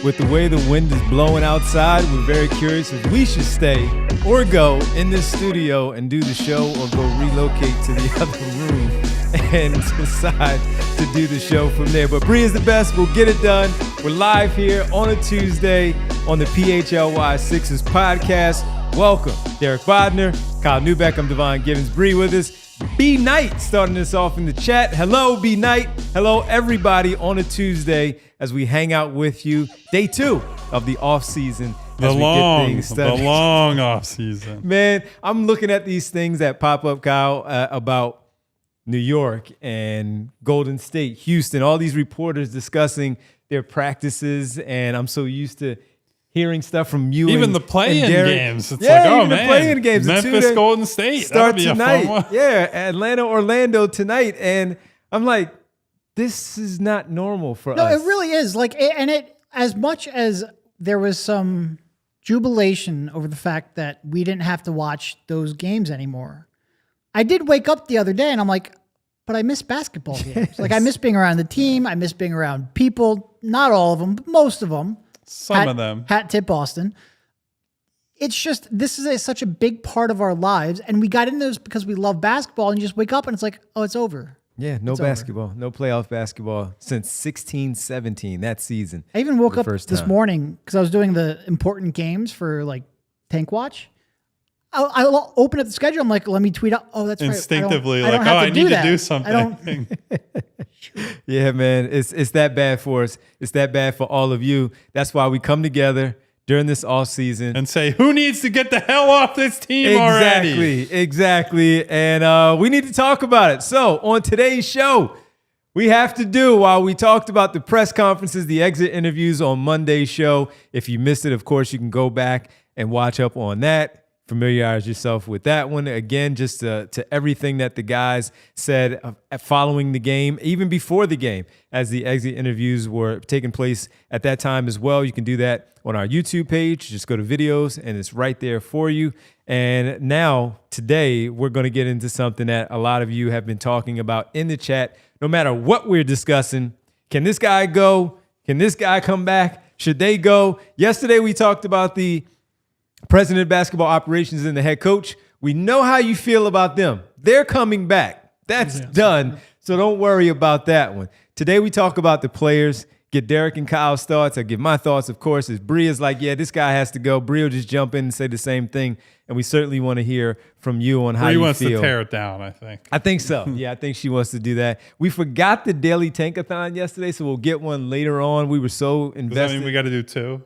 with the way the wind is blowing outside, we're very curious if we should stay or go in this studio and do the show, or go relocate to the other room and decide to do the show from there. But Bree is the best. We'll get it done. We're live here on a Tuesday on the PHLY Sixers podcast. Welcome, Derek Bodner, Kyle Newbeck. I'm Devon Gibbons. Bree with us. B Knight starting us off in the chat. Hello, B Knight. Hello, everybody, on a Tuesday as we hang out with you. Day 2 of the offseason. The long offseason. Man, I'm looking at these things that pop up, Kyle, about New York and Golden State, Houston, all these reporters discussing their practices, and I'm so used to hearing stuff from you. Even and, the play-in games. It's yeah, like, oh, even man. The play-in games. Memphis, Golden State. Start tonight. Yeah, Atlanta, Orlando tonight. And I'm like, this is not normal for us. No, it really is. Like, and it, as much as there was some jubilation over the fact that we didn't have to watch those games anymore, I did wake up the other day and I'm like, but I miss basketball games. Yes. Like, I miss being around the team. I miss being around people. Not all of them, but most of them. Some of them. Hat tip Boston. It's just, this is such a big part of our lives. And we got into this because we love basketball, and you just wake up and it's like, oh, it's over. Yeah, no basketball, no playoff basketball since 16-17, that season. I even woke up this morning because I was doing the important games for like Tank Watch. I open up the schedule. I'm like, let me tweet out. Oh, that's instinctively right. I need to do something. Yeah, man, it's that bad for us. It's that bad for all of you. That's why we come together during this off season and say, who needs to get the hell off this team already? Exactly. And we need to talk about it. So on today's show, we have to do, while we talked about the press conferences, the exit interviews on Monday's show. If you missed it, of course, you can go back and watch up on that. Familiarize yourself with that one. Again, just to everything that the guys said following the game, even before the game, as the exit interviews were taking place at that time as well. You can do that on our YouTube page. Just go to videos, and it's right there for you. And now, today, we're going to get into something that a lot of you have been talking about in the chat. No matter what we're discussing, can this guy go? Can this guy come back? Should they go? Yesterday, we talked about the president of basketball operations and the head coach. We know how you feel about them. They're coming back. That's done. So don't worry about that one. Today we talk about the players. Get Derek and Kyle's thoughts. I give my thoughts, of course, as Bree is like, yeah, this guy has to go. Bree will just jump in and say the same thing. And we certainly want to hear from you on how you feel. Bree wants to tear it down, I think. I think so. Yeah, I think she wants to do that. We forgot the daily tankathon yesterday, so we'll get one later on. We were so invested. Does that mean we got to do 2?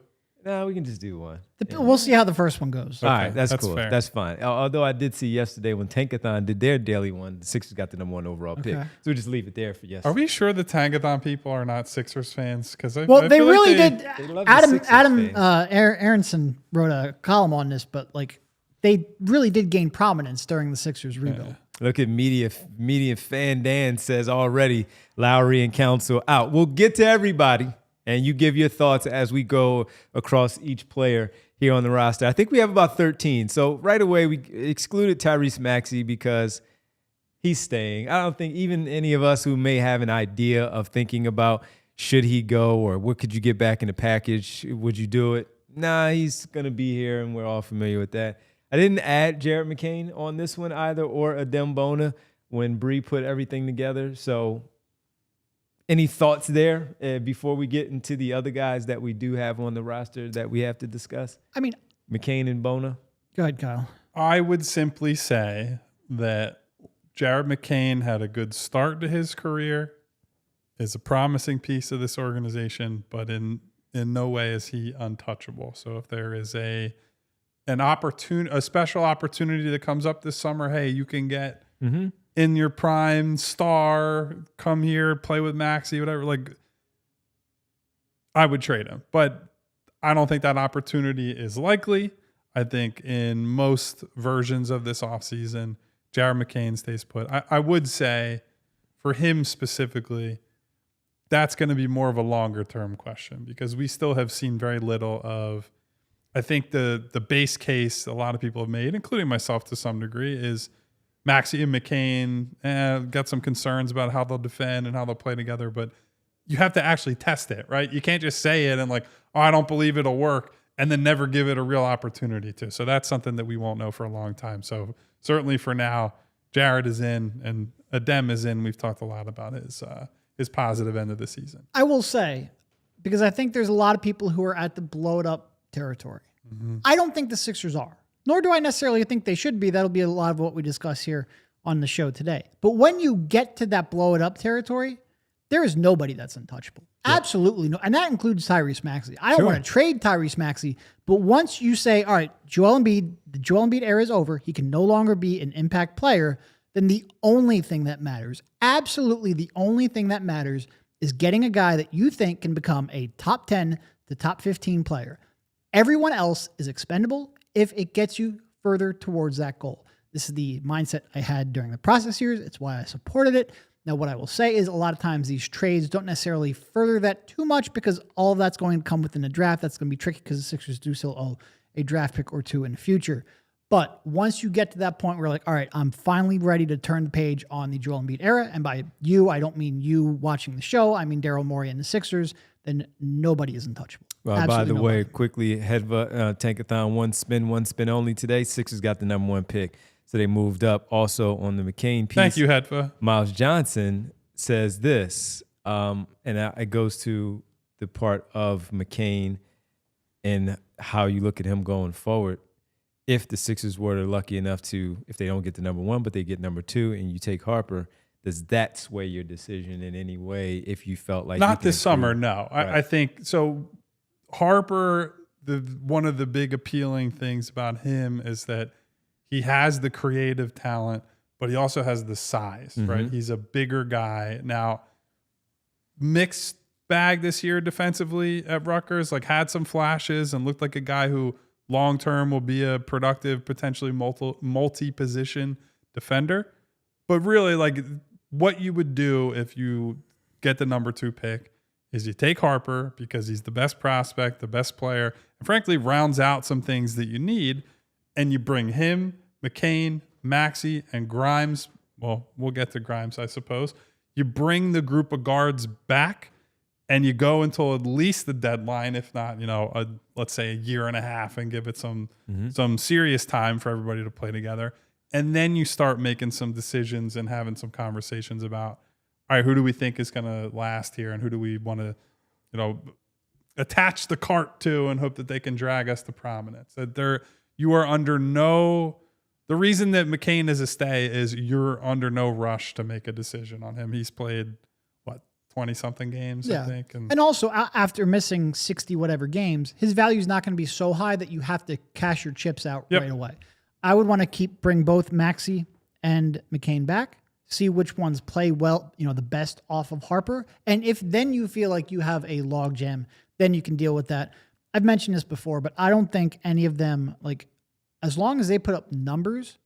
No, we can just do one. We'll see how the first one goes. All right, that's cool. Fair. That's fine. Although I did see yesterday when Tankathon did their daily one, the Sixers got the #1 overall pick. So we just leave it there for yesterday. Are we sure the Tankathon people are not Sixers fans? Because I they really did. Adam fans. Aronson wrote a column on this, but like they really did gain prominence during the Sixers rebuild. Yeah. Look at media fan Dan says already Lowry and Council out. We'll get to everybody. And you give your thoughts as we go across each player here on the roster. I think we have about 13. So right away, we excluded Tyrese Maxey because he's staying. I don't think even any of us who may have an idea of thinking about should he go or what could you get back in the package, would you do it? Nah, he's going to be here, and we're all familiar with that. I didn't add Jared McCain on this one either, or Adem Bona when Bree put everything together. So any thoughts there before we get into the other guys that we do have on the roster that we have to discuss? I mean, McCain and Bona. Go ahead, Kyle. I would simply say that Jared McCain had a good start to his career, is a promising piece of this organization, but in no way is he untouchable. So if there is a special opportunity that comes up this summer, hey, you can get in your prime star, come here, play with Maxey, whatever. Like, I would trade him, but I don't think that opportunity is likely. I think in most versions of this offseason, Jared McCain stays put. I would say for him specifically, that's going to be more of a longer term question because we still have seen very little of, I think the base case a lot of people have made, including myself to some degree, is Maxey and McCain got some concerns about how they'll defend and how they'll play together, but you have to actually test it, right? You can't just say it and like, oh, I don't believe it'll work, and then never give it a real opportunity to. So that's something that we won't know for a long time. So certainly for now, Jared is in and Adem is in. We've talked a lot about his positive end of the season. I will say, because I think there's a lot of people who are at the blow it up territory. I don't think the Sixers are, nor do I necessarily think they should be. That'll be a lot of what we discuss here on the show today. But when you get to that blow it up territory, there is nobody that's untouchable. Yeah. Absolutely no. And that includes Tyrese Maxey. I don't want to trade Tyrese Maxey, but once you say, all right, the Joel Embiid era is over, he can no longer be an impact player, then the only thing that matters, absolutely the only thing that matters, is getting a guy that you think can become a top 10 to top 15 player. Everyone else is expendable if it gets you further towards that goal. This is the mindset I had during the process years. It's why I supported it. Now, what I will say is a lot of times these trades don't necessarily further that too much because all of that's going to come within the draft. That's going to be tricky because the Sixers do still owe a draft pick or two in the future. But once you get to that point where like, all right, I'm finally ready to turn the page on the Joel Embiid era. And by you, I don't mean you watching the show. I mean Daryl, Morey, and the Sixers. Then nobody is untouchable. By the way, quickly, Hedva Tankathon, one spin only today. Sixers got the #1 pick. So they moved up. Also on the McCain piece. Thank you, Hedva. Miles Johnson says this, and it goes to the part of McCain and how you look at him going forward. If the Sixers were lucky enough to, if they don't get the #1, but they get #2 and you take Harper, does that sway your decision in any way if you felt like not this summer? No, right. I think so. Harper, one of the big appealing things about him is that he has the creative talent, but he also has the size, right? He's a bigger guy. Now, mixed bag this year defensively at Rutgers, like had some flashes and looked like a guy who long-term will be a productive, potentially multi-position defender. But really, like what you would do if you get the #2 pick is you take Harper because he's the best prospect, the best player, and frankly rounds out some things that you need, and you bring him, McCain, Maxey, and Grimes. Well, we'll get to Grimes, I suppose. You bring the group of guards back, and you go until at least the deadline, if not, let's say a year and a half, and give it some serious time for everybody to play together. And then you start making some decisions and having some conversations about, all right, who do we think is going to last here, and who do we want to, attach the cart to and hope that they can drag us to prominence. That you are under no. The reason that McCain is a stay is you're under no rush to make a decision on him. He's played 20-something games, I think. And also, after missing 60 whatever games, his value is not going to be so high that you have to cash your chips out right away. I would want to bring both Maxey and McCain back, see which ones play well, the best off of Harper. And if then you feel like you have a log jam, then you can deal with that. I've mentioned this before, but I don't think any of them, as long as they put up numbers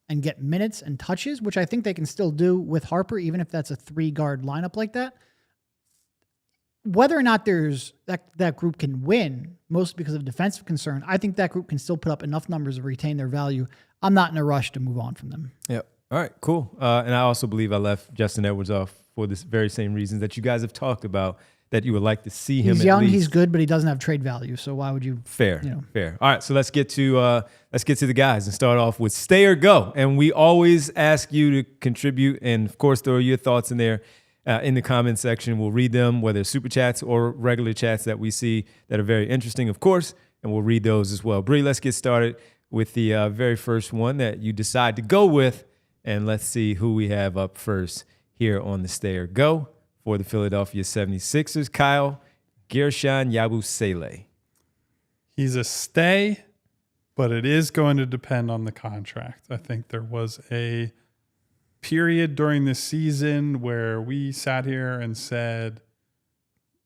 and get minutes and touches, which I think they can still do with Harper, even if that's a 3-guard lineup like that, whether or not there's that group can win, mostly because of defensive concern, I think that group can still put up enough numbers to retain their value. I'm not in a rush to move on from them. Yep. All right, cool. And I also believe I left Justin Edwards off for this very same reasons that you guys have talked about, that you would like to see him. He's young, he's good, but he doesn't have trade value. So why would you? Fair. All right, so let's get to the guys and start off with stay or go. And we always ask you to contribute and of course throw your thoughts in there in the comment section. We'll read them, whether it's super chats or regular chats that we see that are very interesting, of course, and we'll read those as well. Bree, let's get started with the very first one that you decide to go with, and let's see who we have up first here on the stay or go. For the Philadelphia 76ers, Kyle Gershon Yabusele. He's a stay, but it is going to depend on the contract. I think there was a period during this season where we sat here and said,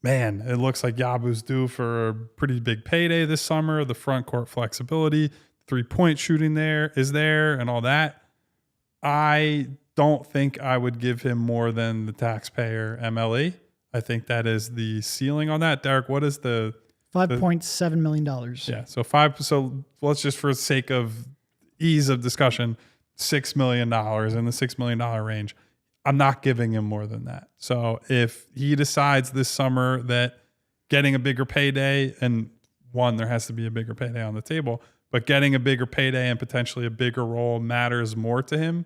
man, it looks like Yabu's due for a pretty big payday this summer. The front court flexibility, 3-point shooting is there and all that. I don't think I would give him more than the taxpayer MLE. I think that is the ceiling on that. Derek, what is the $5.7 million? Yeah, so let's just, for the sake of ease of discussion, $6 million in the $6 million range. I'm not giving him more than that. So if he decides this summer that getting a bigger payday, and one, there has to be a bigger payday on the table, but getting a bigger payday and potentially a bigger role matters more to him,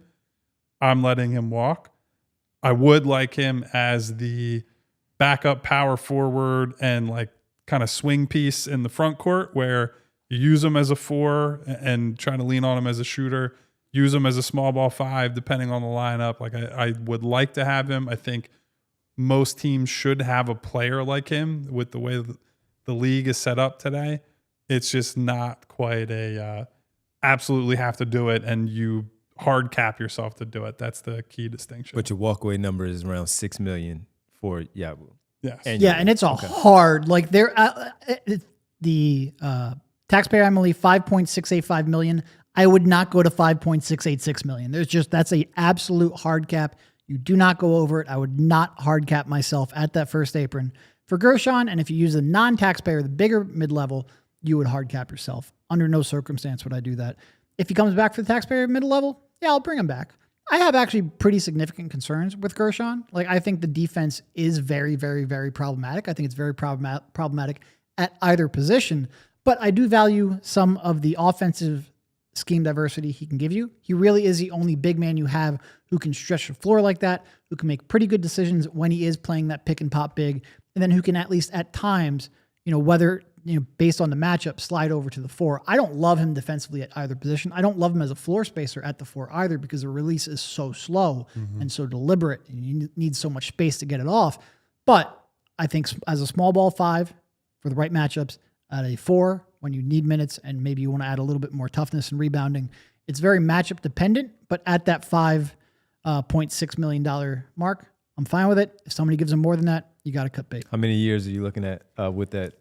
I'm letting him walk. I would like him as the backup power forward and like kind of swing piece in the front court, where you use him as a 4 and try to lean on him as a shooter, use him as a small ball 5, depending on the lineup. Like I would like to have him. I think most teams should have a player like him with the way the league is set up today. It's just not quite a absolutely have to do it and you hard cap yourself to do it. That's the key distinction. But your walkaway number is around $6 million for Yabu. Yes. And it's a hard, like there, the taxpayer annually $5.685 million. I would not go to $5.686 million. That's a absolute hard cap. You do not go over it. I would not hard cap myself at that first apron for Gershon. And if you use the non-taxpayer, the bigger mid-level, you would hard cap yourself. Under no circumstance would I do that. If he comes back for the taxpayer mid-level, yeah, I'll bring him back. I have actually pretty significant concerns with Gershon. Like, I think the defense is very, very, very problematic. I think it's very problematic at either position, but I do value some of the offensive scheme diversity he can give you. He really is the only big man you have who can stretch the floor like that, who can make pretty good decisions when he is playing that pick and pop big, and then who can at least at times, whether, based on the matchup, slide over to the 4. I don't love him defensively at either position. I don't love him as a floor spacer at the 4 either, because the release is so slow and so deliberate, and you need so much space to get it off. But I think as a small ball 5 for the right matchups, at a 4 when you need minutes and maybe you want to add a little bit more toughness and rebounding, it's very matchup dependent. But at that $5.6 million mark, I'm fine with it. If somebody gives him more than that, you got to cut bait. How many years are you looking at with that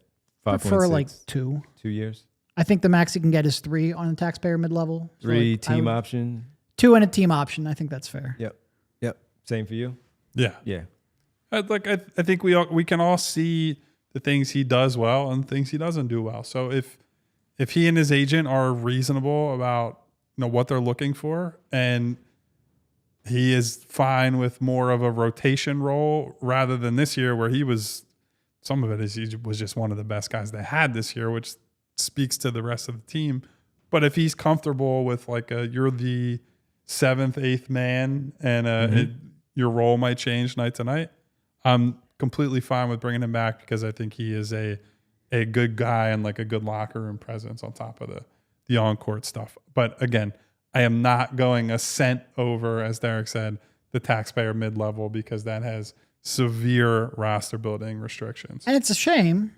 5.6? For like 2. 2 years? I think the max he can get is 3 on the taxpayer mid-level. 3 team option? 2 and a team option. I think that's fair. Yep. Same for you? Yeah. I think we can all see the things he does well and the things he doesn't do well. So if he and his agent are reasonable about what they're looking for, and he is fine with more of a rotation role rather than this year where he was just one of the best guys they had this year, which speaks to the rest of the team. But if he's comfortable with you're the 7th, 8th man and your role might change night to night, I'm completely fine with bringing him back, because I think he is a good guy and like a good locker room presence on top of the on-court stuff. But again, I am not going a cent over, as Derek said, the taxpayer mid-level, because that has severe roster building restrictions. And it's a shame,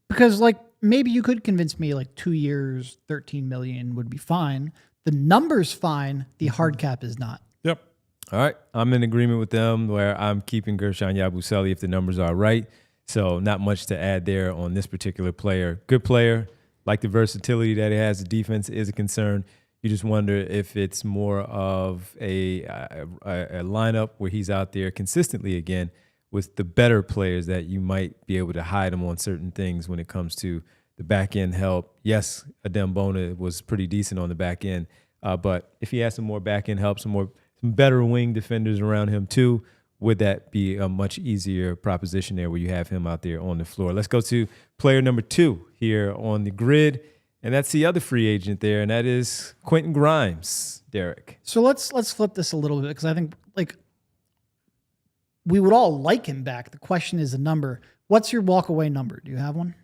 because maybe you could convince me 2 years, $13 million would be fine. The number's fine. The hard cap is not. Yep. All right. I'm in agreement with them where I'm keeping Gershon Yabusele if the numbers are right. So not much to add there on this particular player. Good player. Like the versatility that he has. The defense is a concern. You just wonder if it's more of a lineup where he's out there consistently again with the better players, that you might be able to hide him on certain things when it comes to the back end help. Yes, Adembona was pretty decent on the back end, but if he has some more back end help, some better wing defenders around him too, would that be a much easier proposition there where you have him out there on the floor? Let's go to player number 2 here on the grid, and that's the other free agent there, and that is Quentin Grimes, Derek. So let's flip this a little bit, because I think we would all like him back. The question is the number. What's your walk away number? Do you have one?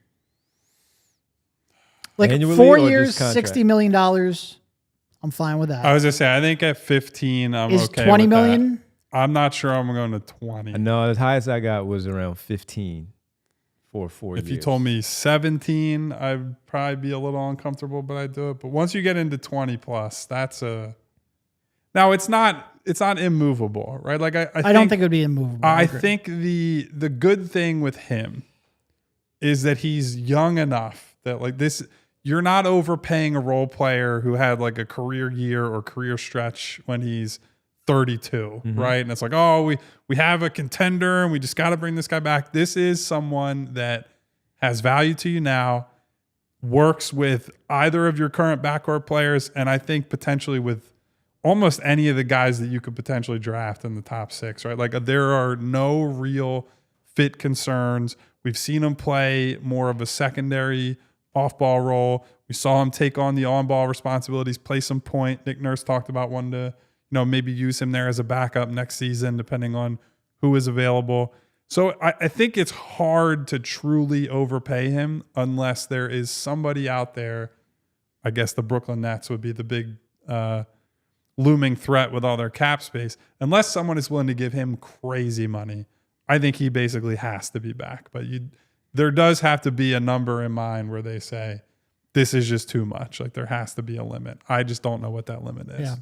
Annually 4 or years, just contract? $60 million. I'm fine with that. I was going to say, I think at 15, I'm is okay 20 with million? that. I'm not sure I'm going to 20. No, the highest I got was around 15 for 4 years. If you told me 17, I'd probably be a little uncomfortable, but I'd do it. But once you get into 20 plus, now it's not immovable, right? I don't think it would be immovable. I think the good thing with him is that he's young enough that this, you're not overpaying a role player who had a career year or career stretch when he's 32, right? And it's we have a contender and we just got to bring this guy back. This is someone that has value to you now, works with either of your current backcourt players, and I think potentially with almost any of the guys that you could potentially draft in the top 6, right? There are no real fit concerns. We've seen him play more of a secondary off-ball role. We saw him take on the on-ball responsibilities, play some point. Nick Nurse talked about wanting to, maybe use him there as a backup next season, depending on who is available. So I think it's hard to truly overpay him unless there is somebody out there. I guess the Brooklyn Nets would be the big looming threat with all their cap space. Unless someone is willing to give him crazy money, I think he basically has to be back. But there does have to be a number in mind where they say, this is just too much. Like there has to be a limit. I just don't know what that limit is. Yeah.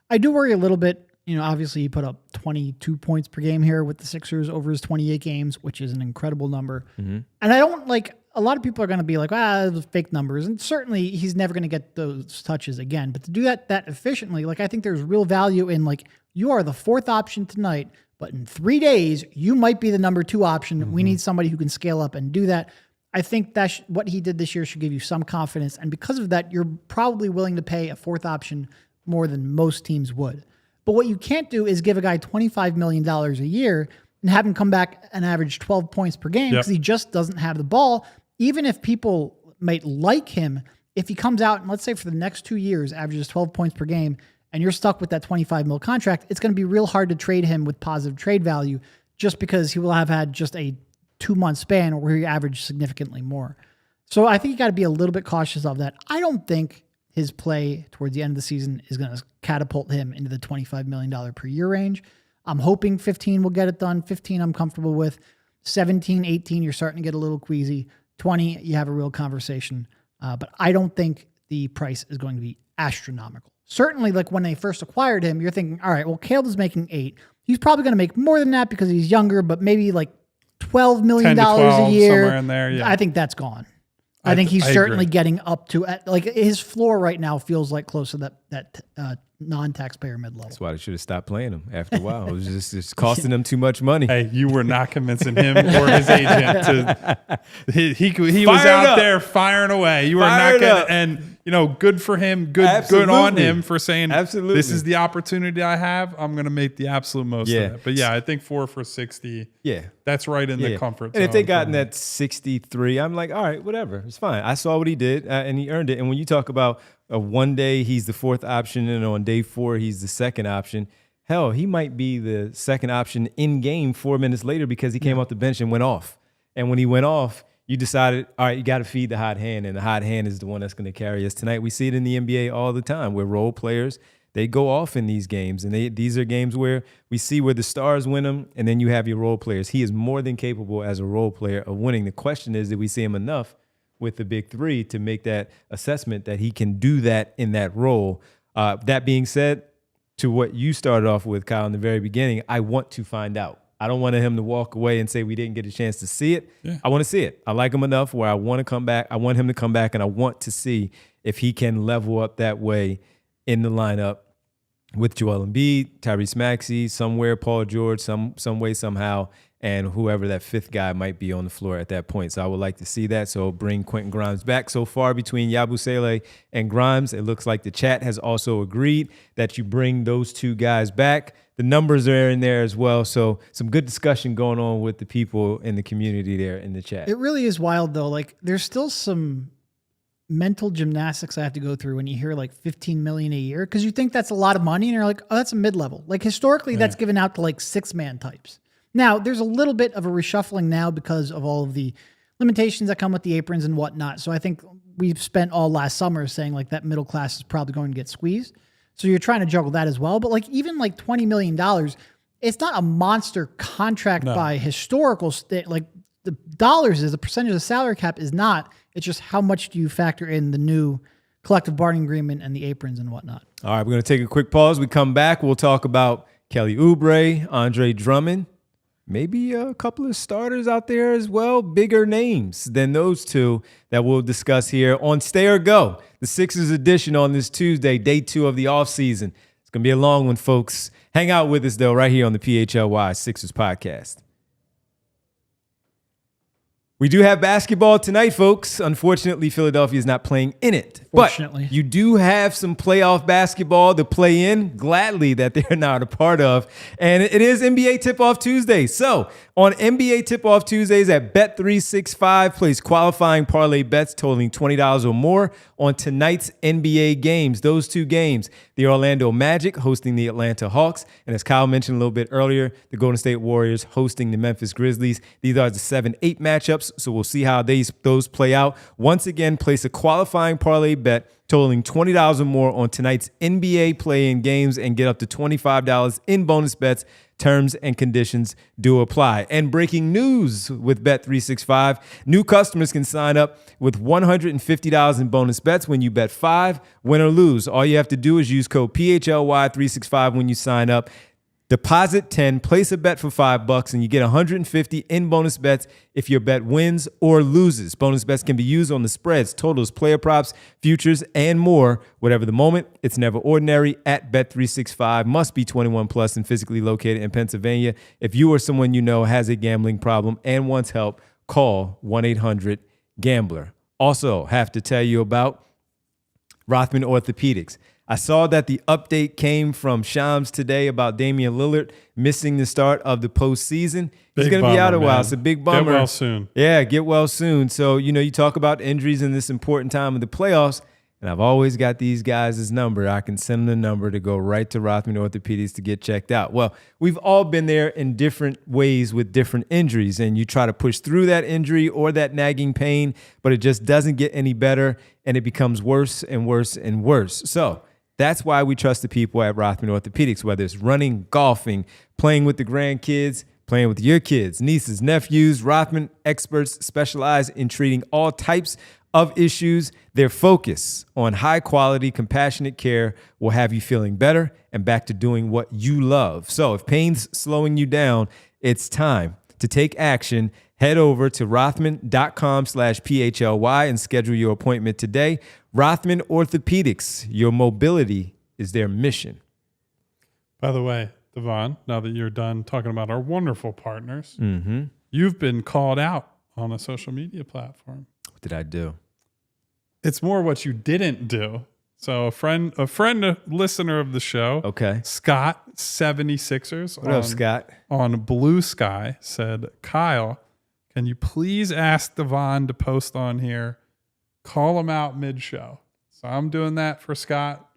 I do worry a little bit. Obviously he put up 22 points per game here with the Sixers over his 28 games, which is an incredible number. Mm-hmm. And I don't a lot of people are going to be like, those fake numbers. And certainly he's never going to get those touches again. But to do that efficiently, I think there's real value in you are the fourth option tonight, but in 3 days, you might be the number 2 option. Mm-hmm. We need somebody who can scale up and do that. I think that what he did this year should give you some confidence. And because of that, you're probably willing to pay a fourth option more than most teams would. But what you can't do is give a guy $25 million a year and have him come back and average 12 points per game because he just doesn't have the ball. Even if people might like him, if he comes out and let's say for the next 2 years averages 12 points per game and you're stuck with that 25 mil contract, it's going to be real hard to trade him with positive trade value just because he will have had just a 2-month span where he averaged significantly more. So I think you got to be a little bit cautious of that. I don't think his play towards the end of the season is going to catapult him into the $25 million per year range. I'm hoping 15 will get it done. 15 I'm comfortable with. 17, 18, you're starting to get a little queasy. 20, you have a real conversation. But I don't think the price is going to be astronomical. Certainly, when they first acquired him, you're thinking, all right, well, Caleb is making 8. He's probably going to make more than that because he's younger, but maybe $12 million a year. Somewhere in there, yeah. I think that's gone. I think he's certainly getting up to his floor right now feels close to that non-taxpayer mid-level. That's why they should have stopped playing him after a while. It was just costing them too much money. Hey, you were not convincing him or his agent to. He was out there firing away. You were not going, and good for him. Good on him for saying, absolutely, this is the opportunity I have. I'm going to make the absolute most of it. But I think 4 for 60. Yeah, that's right in the comfort zone. And if they gotten that 63, I'm like, all right, whatever, it's fine. I saw what he did, and he earned it. And when you talk about one day he's the fourth option, and on day 4 he's the second option. Hell, he might be the second option in game 4 minutes later because he came off the bench and went off. And when he went off, you decided, all right, you got to feed the hot hand, and the hot hand is the one that's going to carry us tonight. We see it in the NBA all the time where role players, they go off in these games, and these are games where we see where the stars win them, and then you have your role players. He is more than capable as a role player of winning. The question is, did we see him enough with the big 3 to make that assessment that he can do that in that role? That being said, to what you started off with, Kyle, in the very beginning, I want to find out. I don't want him to walk away and say we didn't get a chance to see it. Yeah. I want to see it. I like him enough where I want to come back. I want him to come back, and I want to see if he can level up that way in the lineup with Joel Embiid, Tyrese Maxey, somewhere Paul George, some way, somehow, and whoever that 5th guy might be on the floor at that point. So I would like to see that. So bring Quentin Grimes back. So far between Yabusele and Grimes, it looks like the chat has also agreed that you bring those 2 guys back. The numbers are in there as well. So some good discussion going on with the people in the community there in the chat. It really is wild, though. There's still some mental gymnastics I have to go through when you hear $15 million a year, because you think that's a lot of money, and you're like, oh, that's a mid-level. Historically, that's given out to 6-man types. Now, there's a little bit of a reshuffling now because of all of the limitations that come with the aprons and whatnot. So I think we've spent all last summer saying that middle class is probably going to get squeezed. So you're trying to juggle that as well. But even $20 million, it's not a monster contract by historical the dollars is the percentage of the salary cap is not. It's just how much do you factor in the new collective bargaining agreement and the aprons and whatnot. All right, we're going to take a quick pause. We come back. We'll talk about Kelly Oubre, Andre Drummond, maybe a couple of starters out there as well, bigger names than those 2 that we'll discuss here on Stay or Go, the Sixers edition on this Tuesday, day 2 of the offseason. It's going to be a long one, folks. Hang out with us, though, right here on the PHLY Sixers podcast. We do have basketball tonight, folks. Unfortunately, Philadelphia is not playing in it. Fortunately. But you do have some playoff basketball to play in, gladly that they're not a part of. And it is NBA Tip-Off Tuesday. So on NBA Tip-Off Tuesdays at Bet365, place qualifying parlay bets totaling $20 or more on tonight's NBA games. Those two games, the Orlando Magic hosting the Atlanta Hawks. And as Kyle mentioned a little bit earlier, the Golden State Warriors hosting the Memphis Grizzlies. These are the 7-8 matchups. So we'll see how those play out. Once again, place a qualifying parlay bet totaling $20 or more on tonight's NBA play-in games and get up to $25 in bonus bets. Terms and conditions do apply. And breaking news with Bet365, new customers can sign up with $150 in bonus bets when you bet 5, win or lose. All you have to do is use code PHLY365 when you sign up. Deposit 10, place a bet for $5, and you get 150 in bonus bets if your bet wins or loses. Bonus bets can be used on the spreads, totals, player props, futures, and more. Whatever the moment, it's never ordinary at Bet365. Must be 21 plus and physically located in Pennsylvania. If you or someone you know has a gambling problem and wants help, call 1-800-GAMBLER. Also, have to tell you about Rothman Orthopedics. I saw that the update came from Shams today about Damian Lillard missing the start of the postseason. He's going to be out a while. Man. It's a big bummer. Get well soon. Yeah, get well soon. So, you talk about injuries in this important time of the playoffs, and I've always got these guys' number. I can send them the number to go right to Rothman Orthopedics to get checked out. Well, we've all been there in different ways with different injuries, and you try to push through that injury or that nagging pain, but it just doesn't get any better, and it becomes worse and worse and worse. So that's why we trust the people at Rothman Orthopedics, whether it's running, golfing, playing with the grandkids, playing with your kids, nieces, nephews. Rothman experts specialize in treating all types of issues. Their focus on high-quality, compassionate care will have you feeling better and back to doing what you love. So if pain's slowing you down, it's time to take action. Head over to rothman.com/PHLY and schedule your appointment today. Rothman Orthopedics, your mobility is their mission. By the way, Devon, now that you're done talking about our wonderful partners, Mm-hmm. you've been called out on a social media platform. What did I do? It's more what you didn't do. So a listener of the show, Okay. Scott 76ers. What up, Scott? On Blue Sky said, Kyle, can you please ask Devon to post on here? Call him out mid-show. So I'm doing that for Scott,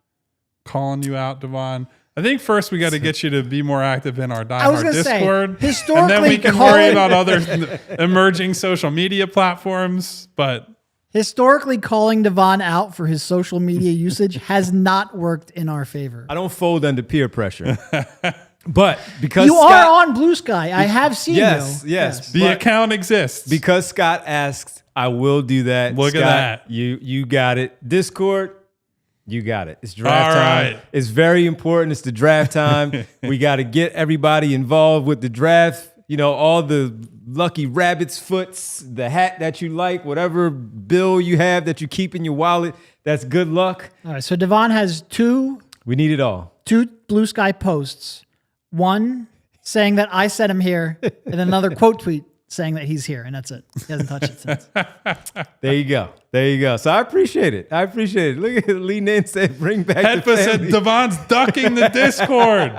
calling you out, Devon. I think first we got to get you to be more active in our Die Hard Discord. Historically, and then we can worry about other emerging social media platforms. But historically, calling Devon out for his social media usage has not worked in our favor. I don't fold under peer pressure. But because you Scott, are on Blue Sky, I have seen yes, you. yes. the account exists. Because Scott asked, I will do that. Look Scott, at that. You got it. Discord, you got it. It's draft All time. right. It's very important. It's the draft time. We got to get everybody involved with the draft. All the lucky rabbit's foots, the hat that you like, whatever bill you have that you keep in your wallet, that's good luck. All right, so Devon has two We need it all. Blue Sky posts. One saying that I sent him here, and another quote tweet saying that he's here, and that's it. He hasn't touched it since. There you go. So I appreciate it. Look at Lee Nin said, bring back the Headfa said family. Devon's ducking the Discord.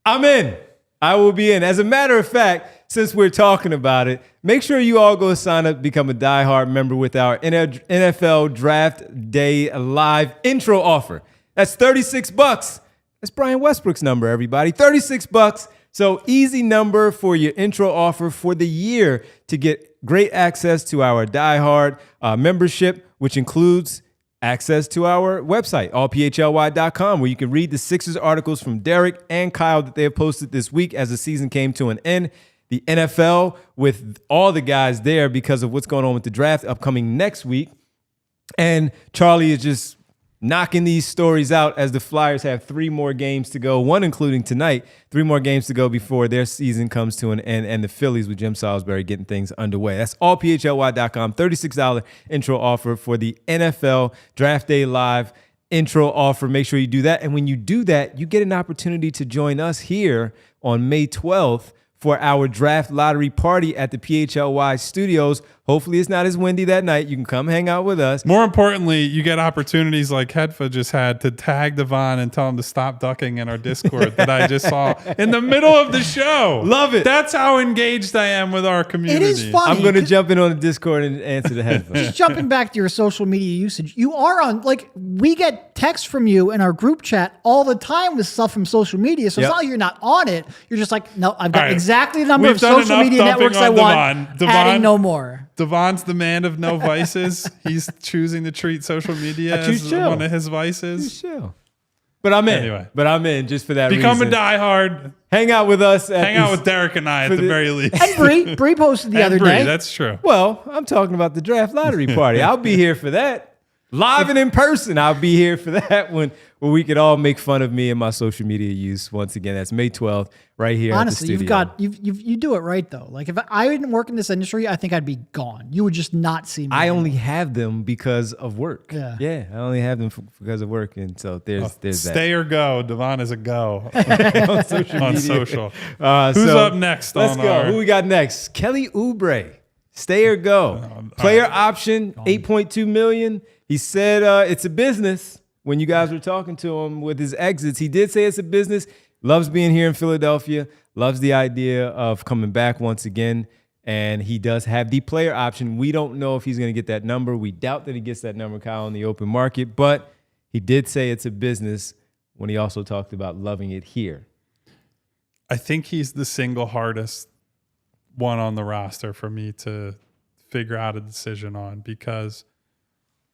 I'm in. I will be in. As a matter of fact, since we're talking about it, make sure you all go sign up, become a diehard member with our NFL Draft Day Live intro offer. That's $36. That's Brian Westbrook's number, everybody. $36. So easy number for your intro offer for the year to get great access to our diehard membership, which includes access to our website, allphly.com, where you can read the Sixers articles from Derek and Kyle that they have posted this week as the season came to an end. The NFL with all the guys there because of what's going on with the draft upcoming next week. And Charlie is just knocking these stories out as the Flyers have 3 more games to go, one including tonight, 3 more games to go before their season comes to an end, and the Phillies with Jim Salisbury getting things underway. That's allphly.com, $36 intro offer for the NFL Draft Day Live intro offer. Make sure you do that. And when you do that, you get an opportunity to join us here on May 12th for our draft lottery party at the PHLY studios. Hopefully it's not as windy that night. You can come hang out with us. More importantly, you get opportunities like Hedfa just had to tag Devon and tell him to stop ducking in our Discord that I just saw in the middle of the show. Love it. That's how engaged I am with our community. It is funny. I'm going to jump in on the Discord and answer the headphones. Just jumping back to your social media usage, you are on, like, we get texts from you in our group chat all the time with stuff from social media. So it's not like you're not on it. You're just like, no, I've got exactly the number of social media networks I want. Adding no more. Devon's the man of no vices. He's choosing to treat social media as one of his vices. Chill. But I'm in. Anyway. But I'm in just for that Become reason. a diehard. Hang out with us. Hang out with Derek and I at the very least. And Bree posted the other day. That's true. Well, I'm talking about the draft lottery party. I'll be here for that. Live and in person. I'll be here for that when we could all make fun of me and my social media use once again. That's May 12th, right here. Honestly, at the studio. you do it right though. Like if I didn't work in this industry, I think I'd be gone. You would just not see me. I only have them because of work. Yeah. I only have them because of work, and so there's that. Stay or go. Devon is a go on social media. on social. Who's up next? Let's go. Who we got next? Kelly Oubre. Stay or go. Player option, $8.2 million. He said it's a business. When you guys were talking to him with his exits, he did say it's a business. Loves being here in Philadelphia. Loves the idea of coming back once again. And he does have the player option. We don't know if he's going to get that number. We doubt that he gets that number, Kyle, in the open market. But he did say it's a business when he also talked about loving it here. I think he's the single hardest one on the roster for me to figure out a decision on, because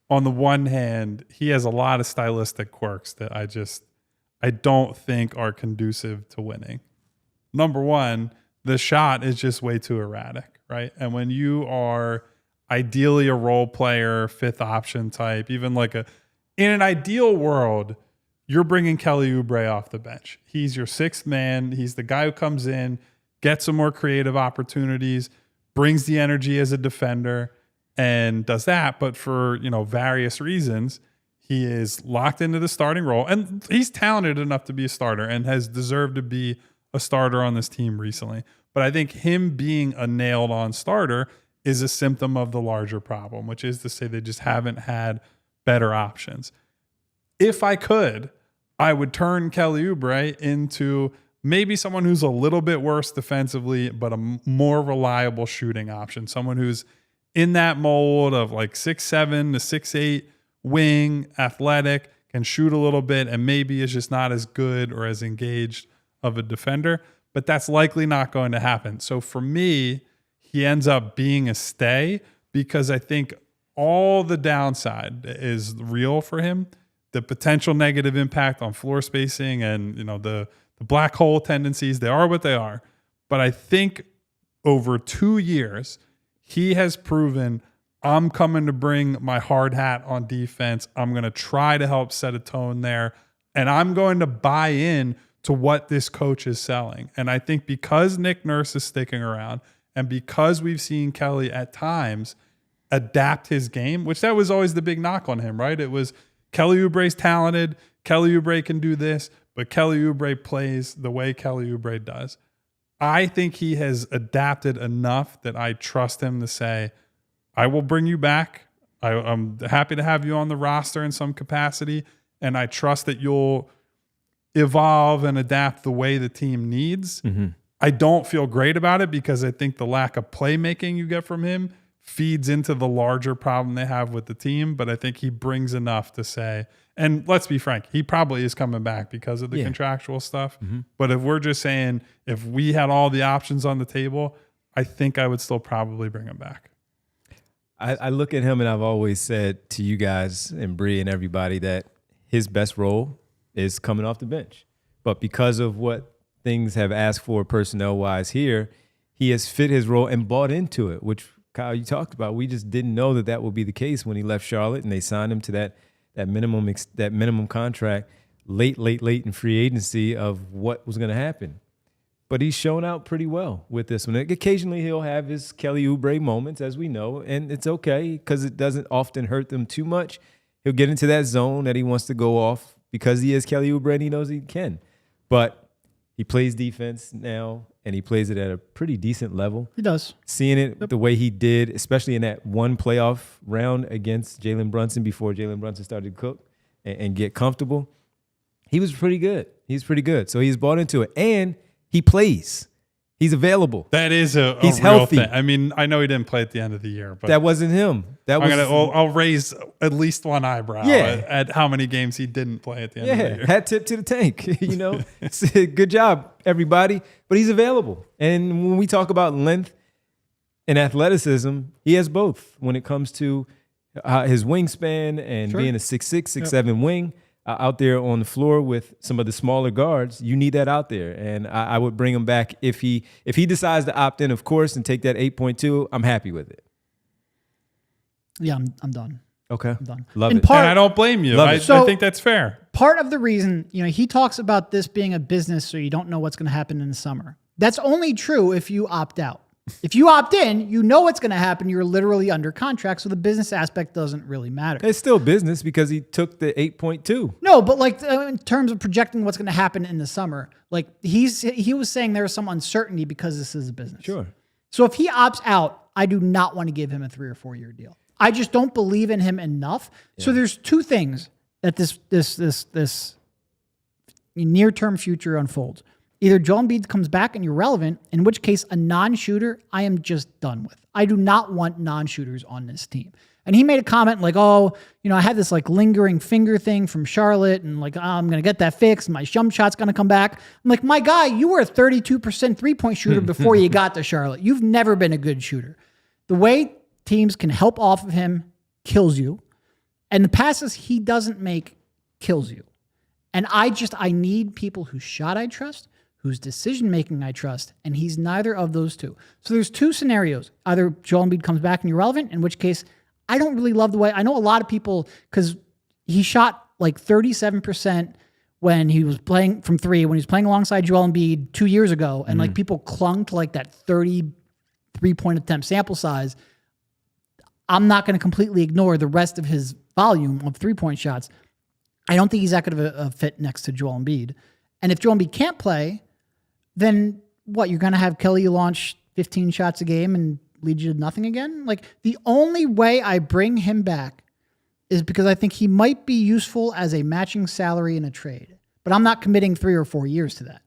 on the one hand, he has a lot of stylistic quirks that I don't think are conducive to winning. Number one, the shot is just way too erratic, right? And when you are ideally a role player, fifth option type, even like in an ideal world, you're bringing Kelly Oubre off the bench. He's your sixth man. He's the guy who comes in, gets some more creative opportunities, brings the energy as a defender, and does that. But for, various reasons, he is locked into the starting role. And he's talented enough to be a starter and has deserved to be a starter on this team recently. But I think him being a nailed-on starter is a symptom of the larger problem, which is to say they just haven't had better options. If I could, I would turn Kelly Oubre into maybe someone who's a little bit worse defensively, but a more reliable shooting option. Someone who's in that mold of like 6'7" to 6'8", wing, athletic, can shoot a little bit, and maybe is just not as good or as engaged of a defender. But that's likely not going to happen. So for me, he ends up being a stay because I think all the downside is real for him. The potential negative impact on floor spacing and the black hole tendencies, they are what they are. But I think over 2 years, he has proven, I'm coming to bring my hard hat on defense. I'm going to try to help set a tone there. And I'm going to buy in to what this coach is selling. And I think because Nick Nurse is sticking around and because we've seen Kelly at times adapt his game, which that was always the big knock on him, right? It was Kelly Oubre's talented. Kelly Oubre can do this, but Kelly Oubre plays the way Kelly Oubre does. I think he has adapted enough that I trust him to say, I will bring you back. I'm happy to have you on the roster in some capacity, and I trust that you'll evolve and adapt the way the team needs. Mm-hmm. I don't feel great about it because I think the lack of playmaking you get from him feeds into the larger problem they have with the team, but I think he brings enough to say, and let's be frank, he probably is coming back because of the contractual stuff. Mm-hmm. But if we're just saying, if we had all the options on the table, I think I would still probably bring him back. I look at him and I've always said to you guys and Bree and everybody that his best role is coming off the bench. But because of what things have asked for personnel-wise here, he has fit his role and bought into it, which, Kyle, you talked about. We just didn't know that would be the case when he left Charlotte and they signed him to that minimum contract late in free agency of what was going to happen. But he's shown out pretty well with this one. Occasionally he'll have his Kelly Oubre moments, as we know, and it's okay because it doesn't often hurt them too much. He'll get into that zone that he wants to go off because he is Kelly Oubre and he knows he can. But He plays defense now, and he plays it at a pretty decent level. He does. Seeing it the way he did, especially in that one playoff round against Jalen Brunson before Jalen Brunson started to cook and get comfortable, he was pretty good. He's pretty good. So he's bought into it, and he plays. He's available. That is he's real healthy. thing. I mean, I know he didn't play at the end of the year, but That wasn't him. I'll raise at least one eyebrow Yeah. at how many games he didn't play at the end of the year. Hat tip to the tank. Good job, everybody. But he's available. And when we talk about length and athleticism, he has both when it comes to his wingspan and being a 6'6", 6'7" wing. Out there on the floor with some of the smaller guards, you need that out there. And I would bring him back if he decides to opt in, of course, and take that 8.2. I'm happy with it. Yeah, I'm done. Okay. I'm done. Love And it. And I don't blame you. I So- think that's fair. Part of the reason, he talks about this being a business, so you don't know what's going to happen in the summer. That's only true if you opt out. If you opt in, you know what's going to happen. You're literally under contract, so the business aspect doesn't really matter. It's still business because he took the 8.2. No, but like in terms of projecting what's going to happen in the summer, like he was saying there's some uncertainty because this is a business. Sure. So if he opts out, I do not want to give him a 3 or 4 year deal. I just don't believe in him enough. Yeah. So there's two things that this near-term future unfolds. Either Joel Embiid comes back and you're relevant, in which case a non-shooter I am just done with. I do not want non-shooters on this team. And he made a comment like, I had this like lingering finger thing from Charlotte and like, I'm going to get that fixed. My jump shot's going to come back. I'm like, my guy, you were a 32% three-point shooter before you got to Charlotte. You've never been a good shooter. The way teams can help off of him kills you. And the passes he doesn't make kills you. And I need people whose shot I trust, whose decision-making I trust, and he's neither of those two. So there's two scenarios. Either Joel Embiid comes back and you're relevant, in which case I don't really love the way, I know a lot of people, because he shot like 37% when he was playing from three, when he was playing alongside Joel Embiid 2 years ago, and like people clung to like that 33-point attempt sample size. I'm not going to completely ignore the rest of his volume of three-point shots. I don't think he's that good of a fit next to Joel Embiid. And if Joel Embiid can't play, then what? You're going to have Kelly launch 15 shots a game and lead you to nothing again? Like, the only way I bring him back is because I think he might be useful as a matching salary in a trade. But I'm not committing 3 or 4 years to that.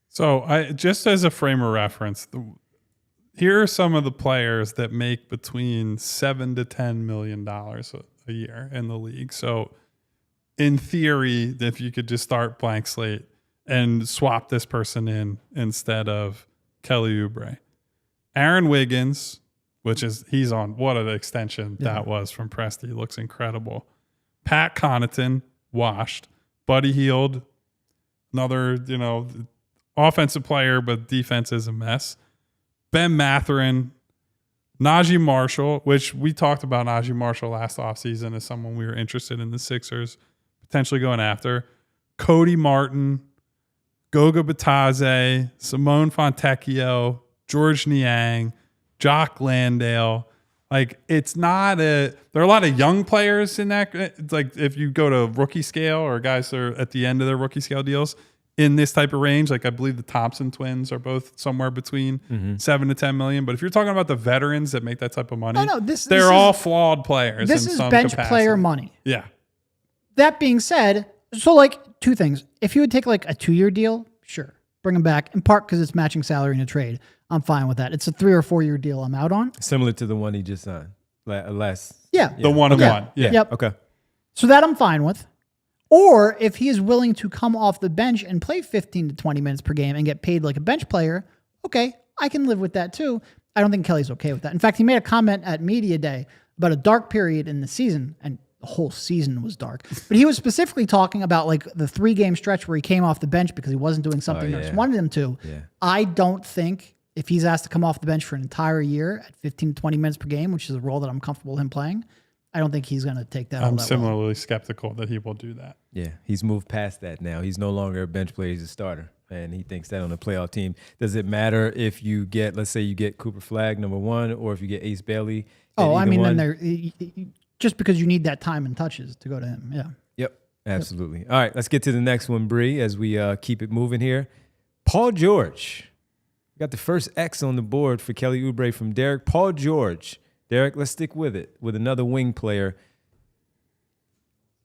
So just as a frame of reference, here are some of the players that make between $7 to $10 million a year in the league. So in theory, if you could just start blank slate and swap this person in instead of Kelly Oubre. Aaron Wiggins, he's on, what an extension that was from Presti. He looks incredible. Pat Connaughton, washed. Buddy Hield, another, offensive player, but defense is a mess. Ben Mathurin, Najee Marshall, which we talked about Najee Marshall last offseason as someone we were interested in the Sixers potentially going after. Cody Martin, Goga Batadze, Simone Fontecchio, George Niang, Jock Landale. Like, it's not there are a lot of young players in that. It's like if you go to rookie scale or guys that are at the end of their rookie scale deals in this type of range, like I believe the Thompson twins are both somewhere between 7 to 10 million. But if you're talking about the veterans that make that type of money, they're all flawed players. This is bench player money. Yeah. That being said, so like two things. If you would take like a 2-year deal, sure, bring him back, in part because it's matching salary in a trade. I'm fine with that. It's a 3 or 4 year deal I'm out on. Similar to the one he just signed. Less. Yeah. The 1-on-1. Yeah. Yep. Okay. So that I'm fine with. Or if he is willing to come off the bench and play 15 to 20 minutes per game and get paid like a bench player, okay, I can live with that too. I don't think Kelly's okay with that. In fact, he made a comment at Media Day about a dark period in the season, and the whole season was dark. But he was specifically talking about like the 3-game stretch where he came off the bench because he wasn't doing something Nurse wanted him to. Yeah. I don't think if he's asked to come off the bench for an entire year at 15 to 20 minutes per game, which is a role that I'm comfortable with him playing, I don't think he's going to take that. I'm similarly skeptical that he will do that. Yeah, he's moved past that now. He's no longer a bench player; he's a starter, and he thinks that on a playoff team. Does it matter if you get, let's say, you get Cooper Flagg #1, or if you get Ace Bailey? Then there, just because you need that time and touches to go to him. Yeah. Yep, absolutely. All right, let's get to the next one, Bree, as we keep it moving here. Paul George. We got the first X on the board for Kelly Oubre from Derek. Paul George. Derek, let's stick with it, with another wing player.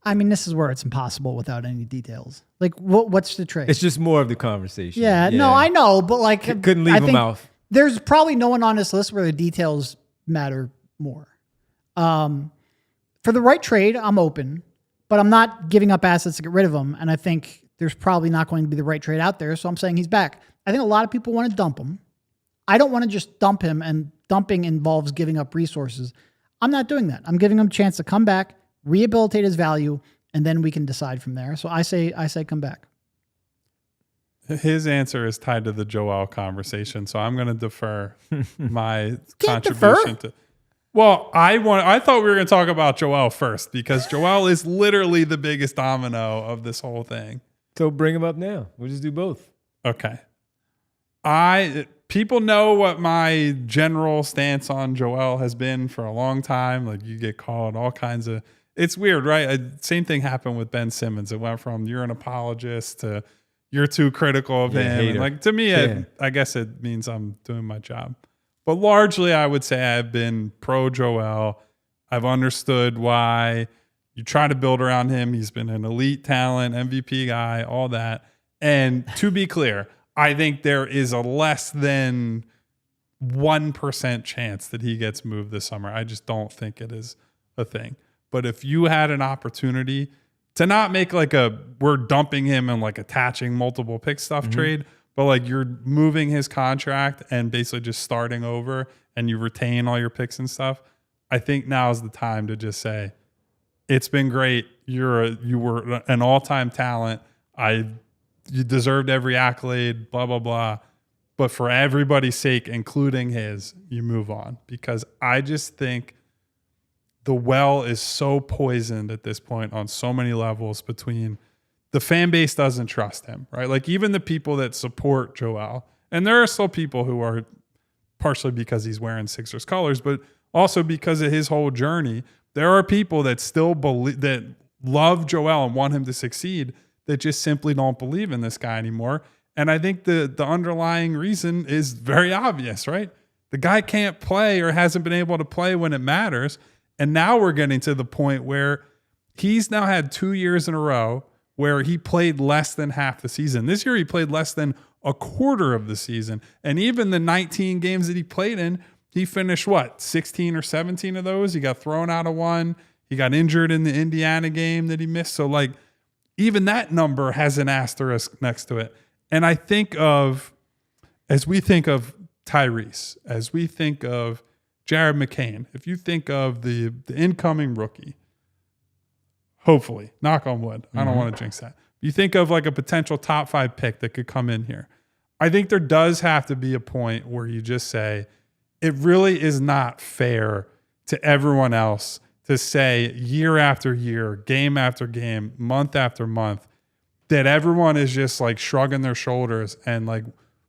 I mean, this is where it's impossible without any details. Like, what's the trade? It's just more of the conversation. Yeah, no, I know, but like, couldn't leave him out. There's probably no one on this list where the details matter more. For the right trade, I'm open, but I'm not giving up assets to get rid of him. And I think there's probably not going to be the right trade out there. So I'm saying he's back. I think a lot of people want to dump him. I don't want to just dump him, and dumping involves giving up resources. I'm not doing that. I'm giving him a chance to come back, rehabilitate his value, and then we can decide from there. So I say come back. His answer is tied to the Joel conversation, so I'm going to defer my Can't contribution defer. to. Well, I thought we were going to talk about Joel first because Joel is literally the biggest domino of this whole thing. So bring him up now. We'll just do both. Okay. People know what my general stance on Joel has been for a long time. Like, you get called all kinds of. It's weird, right? Same thing happened with Ben Simmons. It went from you're an apologist to you're too critical of him. And like, to me, I guess it means I'm doing my job. But largely, I would say I've been pro Joel. I've understood why you try to build around him. He's been an elite talent, MVP guy, all that. And to be clear, I think there is a less than 1% chance that he gets moved this summer. I just don't think it is a thing. But if you had an opportunity to not make like we're dumping him and like attaching multiple pick stuff trade, but like you're moving his contract and basically just starting over and you retain all your picks and stuff, I think now is the time to just say, it's been great. You were an all-time talent. You deserved every accolade, blah, blah, blah. But for everybody's sake, including his, you move on. Because I just think the well is so poisoned at this point on so many levels between the fan base doesn't trust him, right? Like even the people that support Joel, and there are still people who are partially because he's wearing Sixers colors, but also because of his whole journey, there are people that still believe, that love Joel and want him to succeed, that just simply don't believe in this guy anymore. And I think the underlying reason is very obvious, right? The guy can't play or hasn't been able to play when it matters. And now we're getting to the point where he's now had 2 years in a row where he played less than half the season. This year he played less than a quarter of the season. And even the 19 games that he played in, he finished 16 or 17 of those? He got thrown out of one. He got injured in the Indiana game that he missed. So like even that number has an asterisk next to it. And I think as we think of Tyrese, as we think of Jared McCain, if you think of the incoming rookie, hopefully, knock on wood, I don't want to jinx that. You think of like a potential top 5 pick that could come in here. I think there does have to be a point where you just say, it really is not fair to everyone else to say year after year, game after game, month after month, that everyone is just like shrugging their shoulders and like,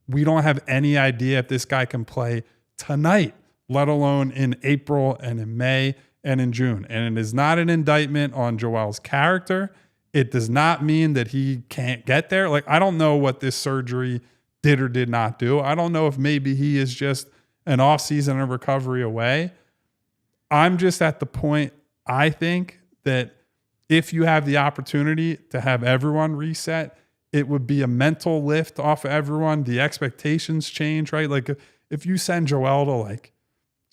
we don't have any idea if this guy can play tonight, let alone in April and in May and in June. And it is not an indictment on Joel's character. It does not mean that he can't get there. Like, I don't know what this surgery did or did not do. I don't know if maybe he is just an offseason of recovery away. I'm just at the point, I think, that if you have the opportunity to have everyone reset, it would be a mental lift off of everyone. The expectations change, right? Like if you send Joel to like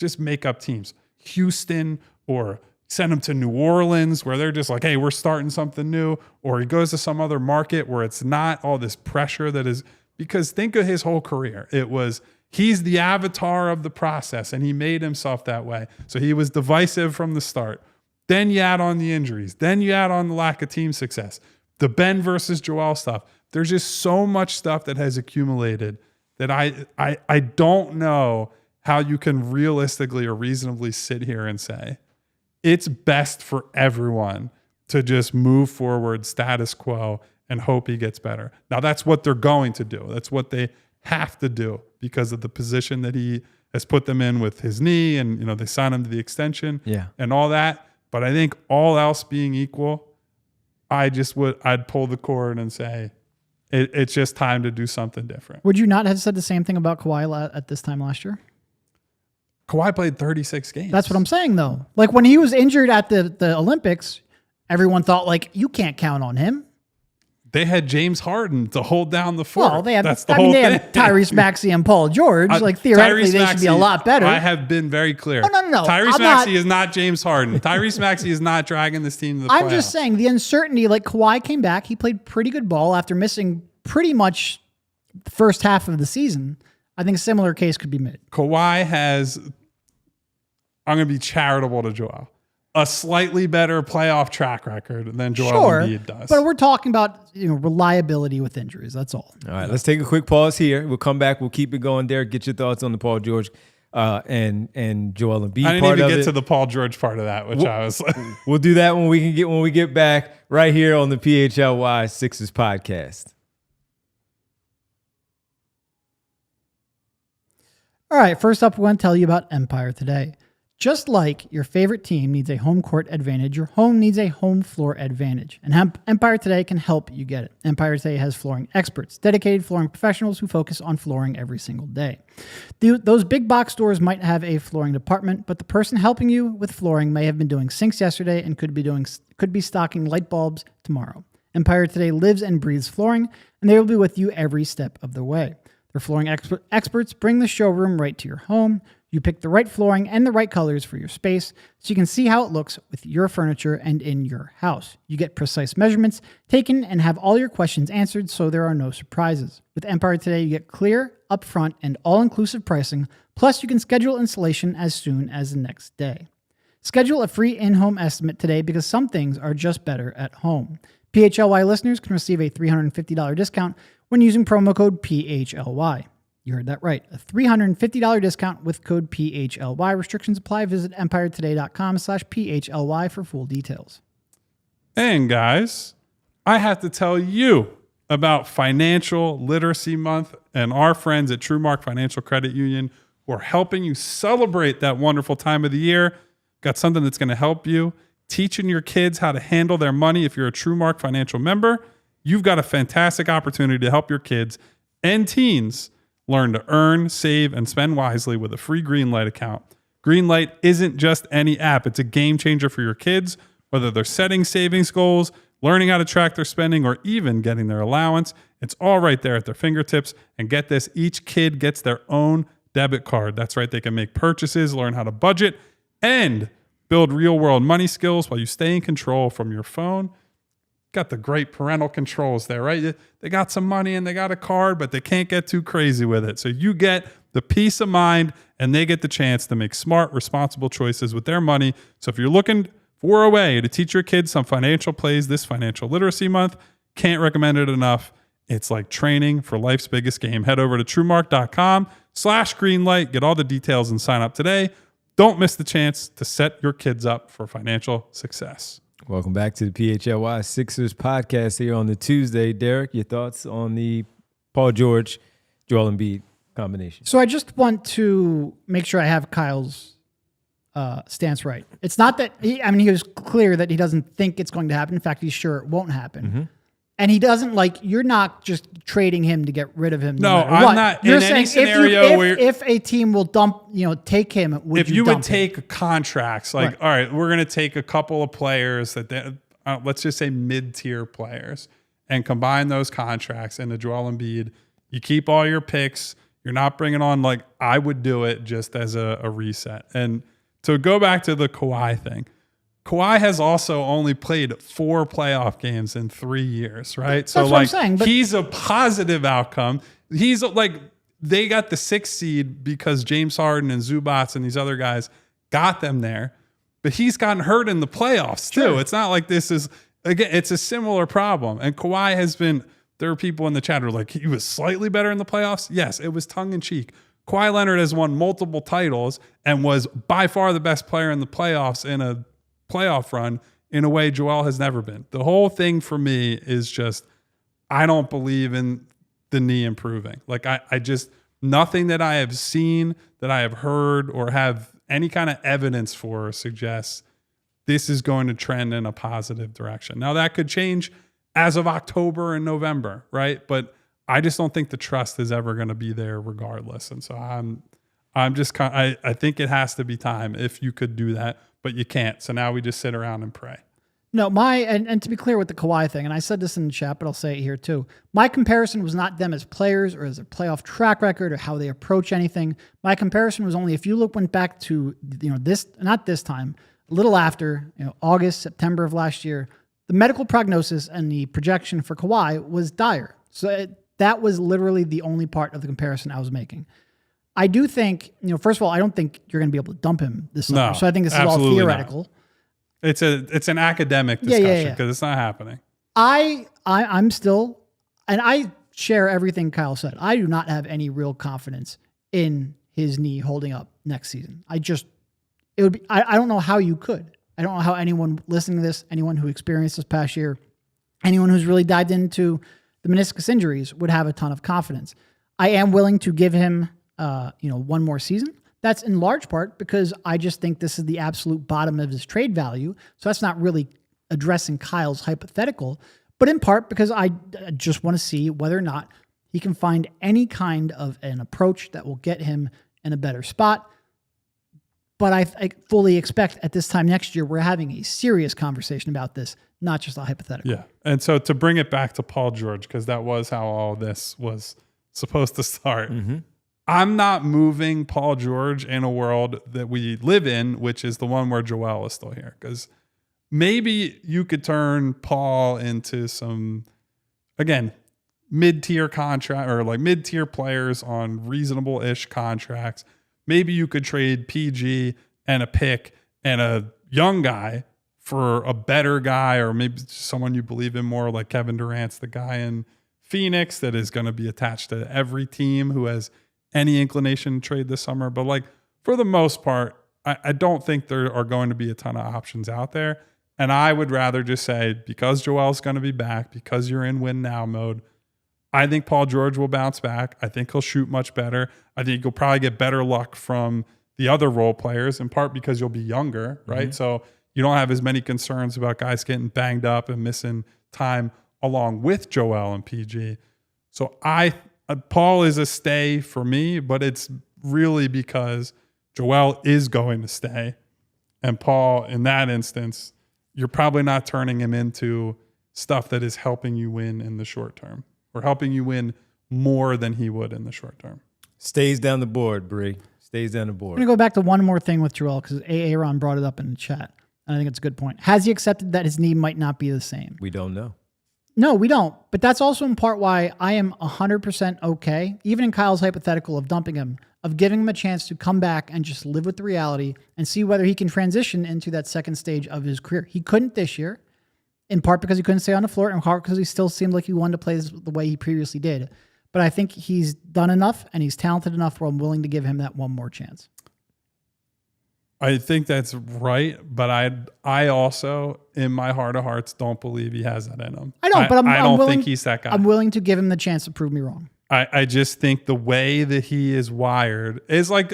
just make up teams, Houston, or send him to New Orleans where they're just like, hey, we're starting something new, or he goes to some other market where it's not all this pressure that is, because think of his whole career. It was, he's the avatar of the process and he made himself that way. So he was divisive from the start. Then you add on the injuries. Then you add on the lack of team success. The Ben versus Joel stuff. There's just so much stuff that has accumulated that I don't know how you can realistically or reasonably sit here and say, it's best for everyone to just move forward status quo and hope he gets better. Now that's what they're going to do. That's what they have to do because of the position that he has put them in with his knee, and they signed him to the extension and all that. But I think all else being equal, I'd pull the cord and say, It's just time to do something different. Would you not have said the same thing about Kawhi at this time last year? Kawhi played 36 games. That's what I'm saying, though. Like when he was injured at the Olympics, everyone thought like you can't count on him. They had James Harden to hold down the fort. Well, they have. That's the I whole mean, they thing. have Tyrese Maxey and Paul George. Like theoretically, Tyrese they should be a lot better. I have been very clear. No. Tyrese Maxey is not James Harden. Tyrese Maxey is not dragging this team to the playoffs. I'm just saying the uncertainty. Like Kawhi came back, he played pretty good ball after missing pretty much the first half of the season. I think a similar case could be made. Kawhi has. I'm going to be charitable to Joel. A slightly better playoff track record than Joel Embiid does. But we're talking about reliability with injuries. That's all. All right, let's take a quick pause here. We'll come back. We'll keep it going. Derek, get your thoughts on the Paul George and Joel Embiid I didn't part even of get it. to the Paul George part of that, which I was like. We'll do that when we get back right here on the PHLY Sixers podcast. All right, first up, we're going to tell you about Empire Today. Just like your favorite team needs a home court advantage, your home needs a home floor advantage. And Empire Today can help you get it. Empire Today has flooring experts, dedicated flooring professionals who focus on flooring every single day. Those big box stores might have a flooring department, but the person helping you with flooring may have been doing sinks yesterday and could be stocking light bulbs tomorrow. Empire Today lives and breathes flooring, and they will be with you every step of the way. Their flooring experts bring the showroom right to your home. You pick the right flooring and the right colors for your space so you can see how it looks with your furniture and in your house. You get precise measurements taken and have all your questions answered so there are no surprises. With Empire Today, you get clear, upfront, and all-inclusive pricing, plus you can schedule installation as soon as the next day. Schedule a free in-home estimate today because some things are just better at home. PHLY listeners can receive a $350 discount when using promo code PHLY. You heard that right. A $350 discount with code PHLY. Restrictions apply. Visit empiretoday.com/PHLY for full details. And guys, I have to tell you about Financial Literacy Month and our friends at TrueMark Financial Credit Union who are helping you celebrate that wonderful time of the year. Got something that's going to help you. Teaching your kids how to handle their money. If you're a TrueMark Financial member, you've got a fantastic opportunity to help your kids and teens learn to earn, save, and spend wisely with a free Greenlight account. Greenlight isn't just any app. It's a game changer for your kids, whether they're setting savings goals, learning how to track their spending, or even getting their allowance. It's all right there at their fingertips. And get this, each kid gets their own debit card. That's right. They can make purchases, learn how to budget, and build real-world money skills while you stay in control from your phone. Got the great parental controls there, right? They got some money and they got a card, but they can't get too crazy with it. So you get the peace of mind and they get the chance to make smart, responsible choices with their money. So if you're looking for a way to teach your kids some financial plays this Financial Literacy Month, can't recommend it enough. It's like training for life's biggest game. Head over to TrueMark.com/Greenlight. Get all the details and sign up today. Don't miss the chance to set your kids up for financial success. Welcome back to the PHLY Sixers podcast here on the Tuesday. Derek, your thoughts on the Paul George, Joel Embiid combination? So I just want to make sure I have Kyle's stance right. It's not that he was clear that he doesn't think it's going to happen. In fact, he's sure it won't happen. Mm-hmm. And he doesn't you're not just trading him to get rid of him. No, I'm what. Not. You're in saying any scenario if a team will take him, if you would take contracts, all right, we're going to take a couple of players that let's just say mid-tier players and combine those contracts into Joel Embiid. You keep all your picks. You're not bringing on I would do it just as a reset. And to go back to the Kawhi thing, Kawhi has also only played 4 playoff games in 3 years, right? That's what I'm saying, he's a positive outcome. He's they got the 6th seed because James Harden and Zubats and these other guys got them there, but he's gotten hurt in the playoffs too. Sure. It's not like this is, again, it's a similar problem. And Kawhi has been, there are people in the chat who are like, he was slightly better in the playoffs. Yes, it was tongue in cheek. Kawhi Leonard has won multiple titles and was by far the best player in the playoffs in a playoff run in a way Joel has never been. The whole thing for me is just, I don't believe in the knee improving. I just, nothing that I have seen, that I have heard, or have any kind of evidence for suggests this is going to trend in a positive direction. Now that could change as of October and November, right? But I just don't think the trust is ever going to be there regardless. And so I'm just I think it has to be time if you could do that, but you can't. So now we just sit around and pray. No, and to be clear with the Kawhi thing, and I said this in the chat, but I'll say it here too. My comparison was not them as players or as a playoff track record or how they approach anything. My comparison was only if you went back to not this time, a little after August, September of last year, the medical prognosis and the projection for Kawhi was dire. So that was literally the only part of the comparison I was making. I do think, first of all, I don't think you're going to be able to dump him this summer. No, so I think this is all theoretical. Not. It's an academic discussion because it's not happening. I'm still, and I share everything Kyle said. I do not have any real confidence in his knee holding up next season. I don't know how you could. I don't know how anyone listening to this, anyone who experienced this past year, anyone who's really dived into the meniscus injuries would have a ton of confidence. I am willing to give him, one more season. That's in large part because I just think this is the absolute bottom of his trade value. So that's not really addressing Kyle's hypothetical, but in part because I just want to see whether or not he can find any kind of an approach that will get him in a better spot. But I fully expect at this time next year, we're having a serious conversation about this, not just a hypothetical. Yeah. And so to bring it back to Paul George, because that was how all this was supposed to start. Mm-hmm. I'm not moving Paul George in a world that we live in, which is the one where Joel is still here. Because maybe you could turn Paul into some, again, mid-tier contract or like mid-tier players on reasonable-ish contracts. Maybe you could trade PG and a pick and a young guy for a better guy, or maybe someone you believe in more, like Kevin Durant's the guy in Phoenix that is going to be attached to every team who has any inclination to trade this summer. But like for the most part, I don't think there are going to be a ton of options out there. And I would rather just say, because Joel's going to be back, because you're in win now mode, I think Paul George will bounce back. I think he'll shoot much better. I think you'll probably get better luck from the other role players, in part because you'll be younger, right? Mm-hmm. So you don't have as many concerns about guys getting banged up and missing time along with Joel and PG. So Paul is a stay for me, but it's really because Joel is going to stay. And Paul, in that instance, you're probably not turning him into stuff that is helping you win in the short term, or helping you win more than he would in the short term. Stays down the board, Bree. Stays down the board. I'm going to go back to one more thing with Joel because Aaron brought it up in the chat. And I think it's a good point. Has he accepted that his knee might not be the same? We don't know. No, we don't. But that's also in part why I am 100% okay, even in Kyle's hypothetical of dumping him, of giving him a chance to come back and just live with the reality and see whether he can transition into that second stage of his career. He couldn't this year, in part because he couldn't stay on the floor, and in part because he still seemed like he wanted to play the way he previously did. But I think he's done enough and he's talented enough where I'm willing to give him that one more chance. I think that's right, but I also, in my heart of hearts, don't believe he has that in him. I don't, but I don't think he's that guy. I'm willing to give him the chance to prove me wrong. I just think the way that he is wired is like,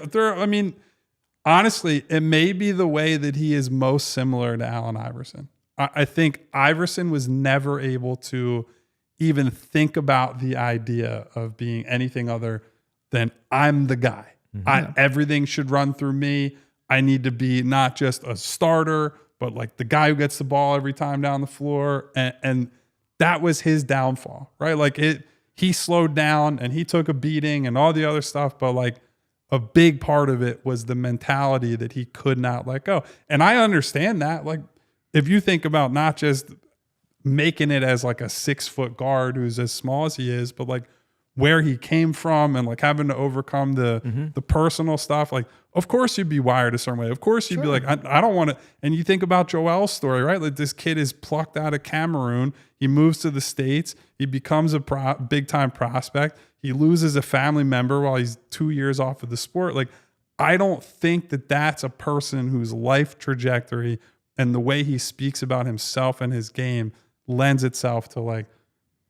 honestly, it may be the way that he is most similar to Allen Iverson. I think Iverson was never able to even think about the idea of being anything other than I'm the guy. Mm-hmm. Everything should run through me. I need to be not just a starter, but like the guy who gets the ball every time down the floor. And that was his downfall, right? Like he slowed down and he took a beating and all the other stuff. But like a big part of it was the mentality that he could not let go. And I understand that. Like if you think about not just making it as like a 6-foot guard who's as small as he is, but like where he came from and like having to overcome the personal stuff. Like, of course you'd be wired a certain way. Of course you'd be like, I don't want to. And you think about Joel's story, right? Like this kid is plucked out of Cameroon. He moves to the States. He becomes a big time prospect. He loses a family member while he's 2 years off of the sport. Like, I don't think that that's a person whose life trajectory and the way he speaks about himself and his game lends itself to like,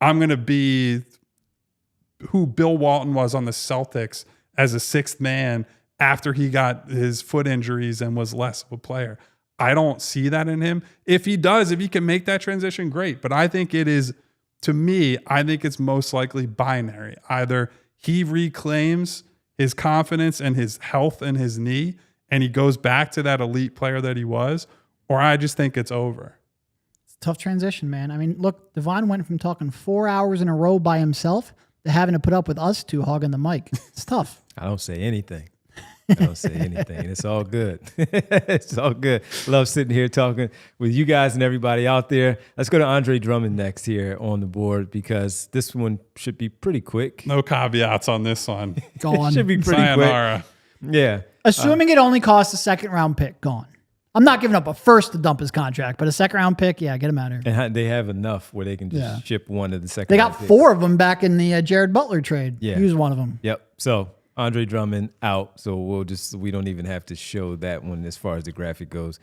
I'm going to be who Bill Walton was on the Celtics as a sixth man after he got his foot injuries and was less of a player. I don't see that in him. If he does, if he can make that transition, great. But I think it is, to me, I think it's most likely binary. Either he reclaims his confidence and his health and his knee, and he goes back to that elite player that he was, or I just think it's over. It's a tough transition, man. I mean, look, Devon went from talking 4 hours in a row by himself to having to put up with us two hogging the mic. It's tough. I don't say anything. I don't say anything. It's all good. It's all good. Love sitting here talking with you guys and everybody out there. Let's go to Andre Drummond next here on the board because this one should be pretty quick. No caveats on this one. Gone. Should be pretty Sayonara. quick. Yeah. Assuming it only costs a second-round pick, gone. I'm not giving up a first to dump his contract, but a second-round pick, yeah, get him out of here. And they have enough where they can just ship one of the second. They got 4 of them back in the Jared Butler trade. Yeah. He was one of them. Yep. So Andre Drummond out. So we don't even have to show that one as far as the graphic goes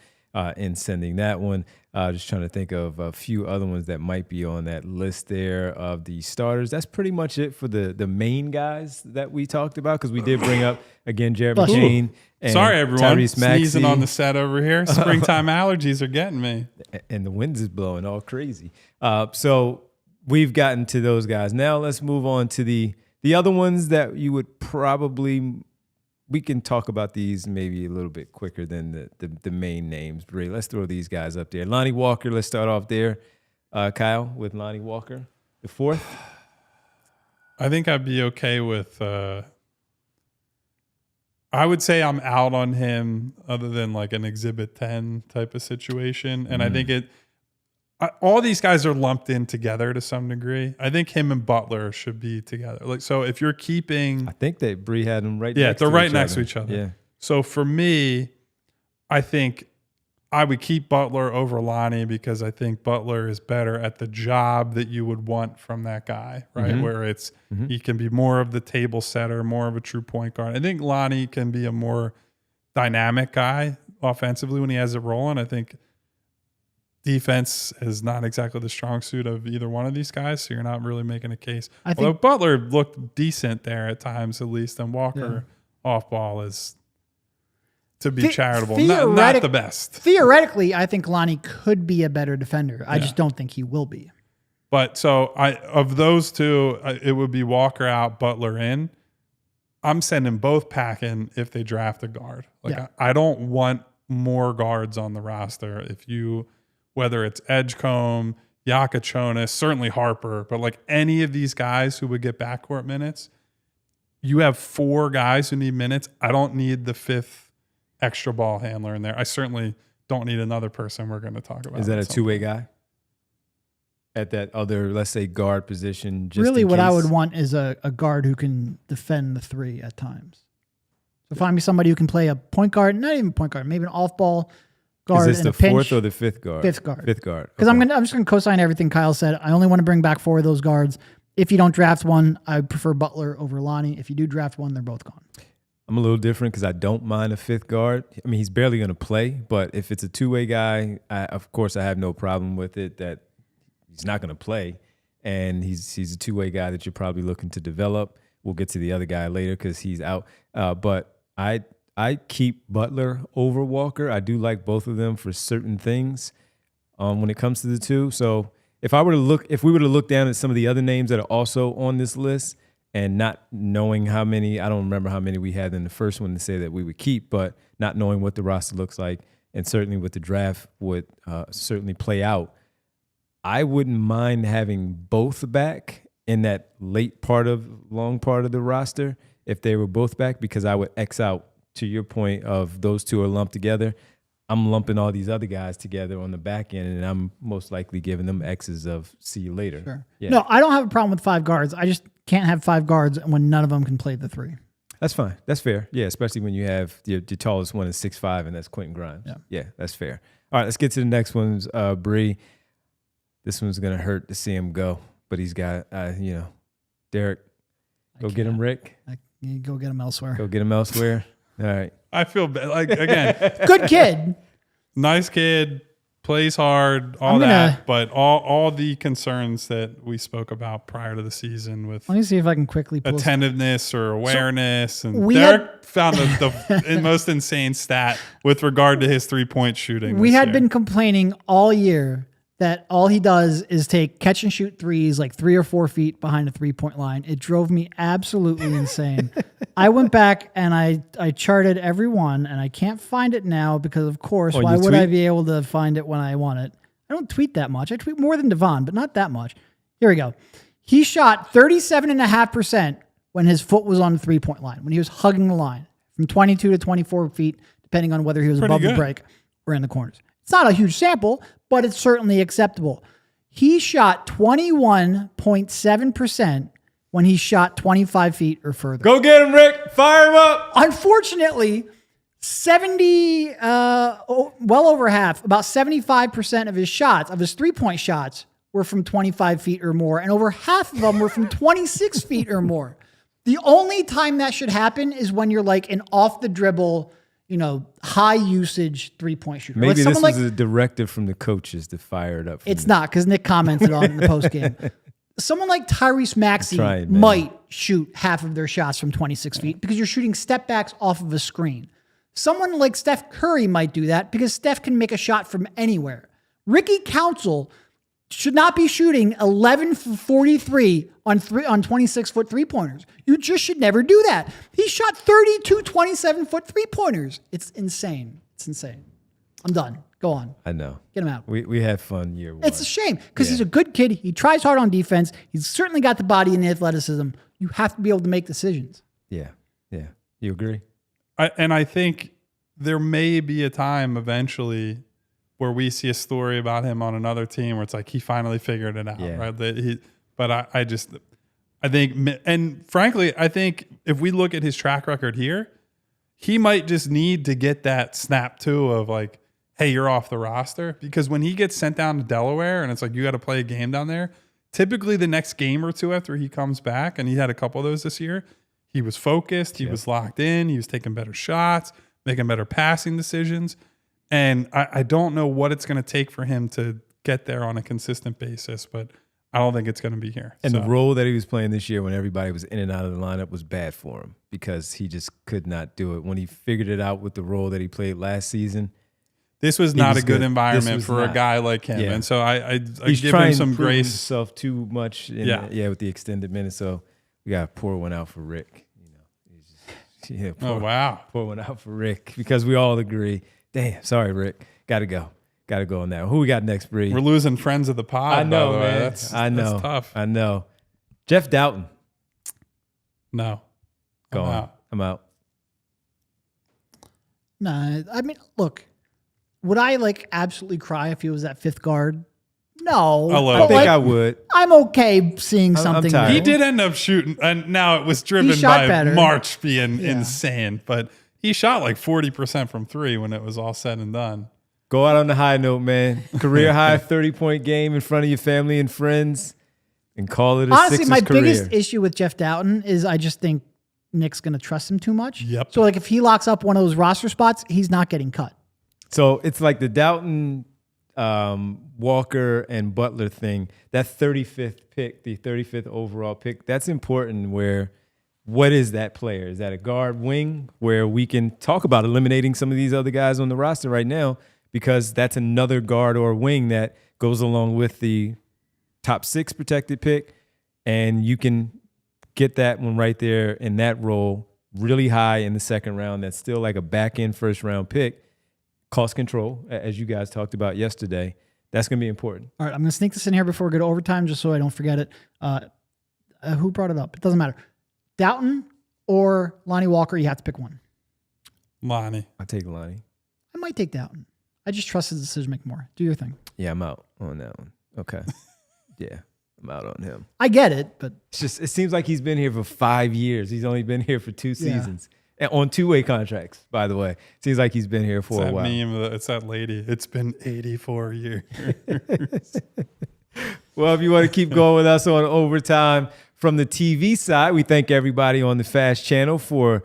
in sending that one. Just trying to think of a few other ones that might be on that list there of the starters. That's pretty much it for the main guys that we talked about because we did bring up, again, Jared McCain. And sorry, everyone. Tyrese Maxey. Sneezing on the set over here. Springtime allergies are getting me. And the winds is blowing all crazy. So we've gotten to those guys. Now let's move on to the other ones that you would probably, we can talk about these maybe a little bit quicker than the main names. Ray, let's throw these guys up there. Lonnie Walker, let's start off there. Kyle, with Lonnie Walker, the 4th. I think I'd be okay with, I would say I'm out on him other than like an Exhibit 10 type of situation. And I think all these guys are lumped in together to some degree. I think him and Butler should be together. Like, so if you're keeping, I think that Bree had them right. Yeah, next they're to right each next other. to each other. Yeah. So for me, I think I would keep Butler over Lonnie because I think Butler is better at the job that you would want from that guy, right? Where it's he can be more of the table setter, more of a true point guard. I think Lonnie can be a more dynamic guy offensively when he has it rolling. I think defense is not exactly the strong suit of either one of these guys, so you're not really making a case. Although Butler looked decent there at times, at least, and Walker off ball is, to be charitable, not the best. Theoretically, I think Lonnie could be a better defender. I just don't think he will be. But so of those two, it would be Walker out, Butler in. I'm sending both packing if they draft a guard. I don't want more guards on the roster. Whether it's Edgecombe, Yakachonis, certainly Harper, but like any of these guys who would get backcourt minutes, you have 4 guys who need minutes. I don't need the 5th extra ball handler in there. I certainly don't need another person we're going to talk about. Is that a two-way guy at that other, let's say, guard position? Just really, what case? I would want is a guard who can defend the 3 at times. So find me somebody who can play a point guard, not even point guard, maybe an off-ball guard. Is this the 4th or the 5th guard? 5th guard. 5th guard. Because I'm just going to co-sign everything Kyle said. I only want to bring back 4 of those guards. If you don't draft one, I prefer Butler over Lonnie. If you do draft one, they're both gone. I'm a little different because I don't mind a 5th guard. I mean, he's barely going to play, but if it's a two-way guy, of course, I have no problem with it that he's not going to play, and he's a two-way guy that you're probably looking to develop. We'll get to the other guy later because he's out. But I keep Butler over Walker. I do like both of them for certain things when it comes to the two. So if we were to look down at some of the other names that are also on this list, and not knowing how many, I don't remember how many we had in the first one to say that we would keep, but not knowing what the roster looks like and certainly what the draft would certainly play out, I wouldn't mind having both back in that long part of the roster if they were both back, because I would X out, to your point of those two are lumped together. I'm lumping all these other guys together on the back end, and I'm most likely giving them X's of see you later. Sure. Yeah. No, I don't have a problem with 5 guards. I just can't have 5 guards when none of them can play the 3. That's fine. That's fair. Yeah, especially when you have your tallest one is 6'5", and that's Quentin Grimes. Yeah, that's fair. All right, let's get to the next ones. Bree, this one's going to hurt to see him go, but he's got, Derek, go get him, Rick. You go get him elsewhere. Go get him elsewhere. All right. I feel bad. Like, again, Good kid. nice kid, plays hard, all that, but all the concerns that we spoke about prior to the season with Let me see if I can quickly pull attentiveness or awareness. And Derek found the most insane stat with regard to his 3-point shooting. We had been complaining all year that all he does is take catch and shoot threes like 3 or 4 feet behind a 3-point line. It drove me absolutely insane. I went back and I charted every one, and I can't find it now because, of course, why would I be able to find it when I want it? I don't tweet that much. I tweet more than Devon, but not that much. Here we go. He shot 37.5% when his foot was on the 3-point line, when he was hugging the line from 22 to 24 feet, depending on whether he was above the break or in the corners. It's not a huge sample, but it's certainly acceptable. He shot 21.7% when he shot 25 feet or further. Go get him, Rick. Fire him up. Unfortunately, well over half, about 75% of his shots, of his 3-point shots, were from 25 feet or more, and over half of them were from 26 feet or more. The only time that should happen is when you're like an off the dribble, high usage 3-point shooter. Maybe this was a directive from the coaches to fire it up. It's not, because Nick commented on it in the post game. Someone like Tyrese Maxey might shoot half of their shots from 26 feet because you're shooting step backs off of a screen. Someone like Steph Curry might do that because Steph can make a shot from anywhere. Ricky Council should not be shooting 11 for 43 on 26-foot 3-pointers. You just should never do that. He shot 32 27-foot 3-pointers. It's insane. It's insane. I'm done. Go on. I know. Get him out. We had fun year one. It's a shame because he's a good kid. He tries hard on defense. He's certainly got the body and the athleticism. You have to be able to make decisions. Yeah. Yeah. You agree? I think there may be a time eventually where we see a story about him on another team where it's like he finally figured it out, right? I think, and frankly, I think if we look at his track record here, he might just need to get that snap too of like, hey, you're off the roster. Because when he gets sent down to Delaware and it's like you got to play a game down there, typically the next game or two after he comes back, and he had a couple of those this year, he was focused, he was locked in, he was taking better shots, making better passing decisions. And I don't know what it's going to take for him to get there on a consistent basis, but I don't think it's going to be here. And the role that he was playing this year when everybody was in and out of the lineup was bad for him because he just could not do it. When he figured it out with the role that he played last season, this was not a good environment for a guy like him. Yeah. And so I give him some grace. He's himself too much with the extended minutes. So we got to pour one out for Rick. Pour one out for Rick because we all agree. Damn, sorry, Rick. Got to go on that. Who we got next, Bree? We're losing friends of the pod. I know, by the way. Man. That's tough. I know. Jeff Doughton. No. I'm out. No, I mean, look, would I absolutely cry if he was that 5th guard? No. I think I would. I'm okay seeing something. He did end up shooting, and now it was driven by March being insane, but he shot like 40% from 3 when it was all said and done. Go out on the high note, man. Career high 30-point game in front of your family and friends and call it a Honestly, Sixers career. My biggest issue with Jeff Doughton is I just think Nick's going to trust him too much. Yep. So if he locks up one of those roster spots, he's not getting cut. So it's like the Doughton, Walker, and Butler thing. That 35th pick, the 35th overall pick, that's important where what is that player? Is that a guard wing where we can talk about eliminating some of these other guys on the roster right now because that's another guard or wing that goes along with the top 6 protected pick, and you can get that one right there in that role really high in the 2nd round. That's still like a back-end first-round pick. Cost control, as you guys talked about yesterday, that's going to be important. All right, I'm going to sneak this in here before we go to overtime just so I don't forget it. Who brought it up? It doesn't matter. Doughton or Lonnie Walker, you have to pick one. Lonnie. I'll take Lonnie. I might take Doughton. I just trust his decision-making more. Do your thing. Yeah, I'm out on that one. Okay. Yeah, I'm out on him. I get it, but it seems like he's been here for 5 years. He's only been here for 2 seasons. And on 2-way contracts, by the way. Seems like he's been here for a while. It's that lady. It's been 84 years. Well, if you want to keep going with us on overtime from the TV side, we thank everybody on the Fast Channel for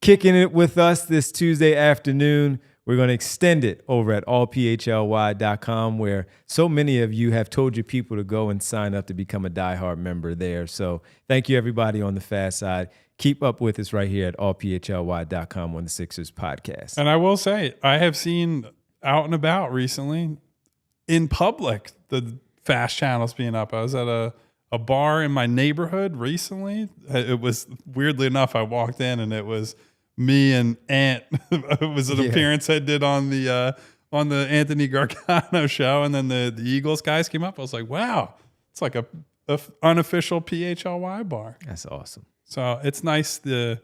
kicking it with us this Tuesday afternoon. we're going to extend it over at allphly.com, where so many of you have told your people to go and sign up to become a diehard member there. So thank you, everybody on the fast side. Keep up with us right here at allphly.com on the Sixers podcast. And I will say, I have seen out and about recently in public the fast channels being up. I was at a bar in my neighborhood recently. It was, weirdly enough, I walked in and it was me and Ant. It was an appearance I did on the Anthony Gargano show, and then the Eagles guys came up. I was like, wow, it's like a unofficial PHLY bar. That's awesome. So it's nice to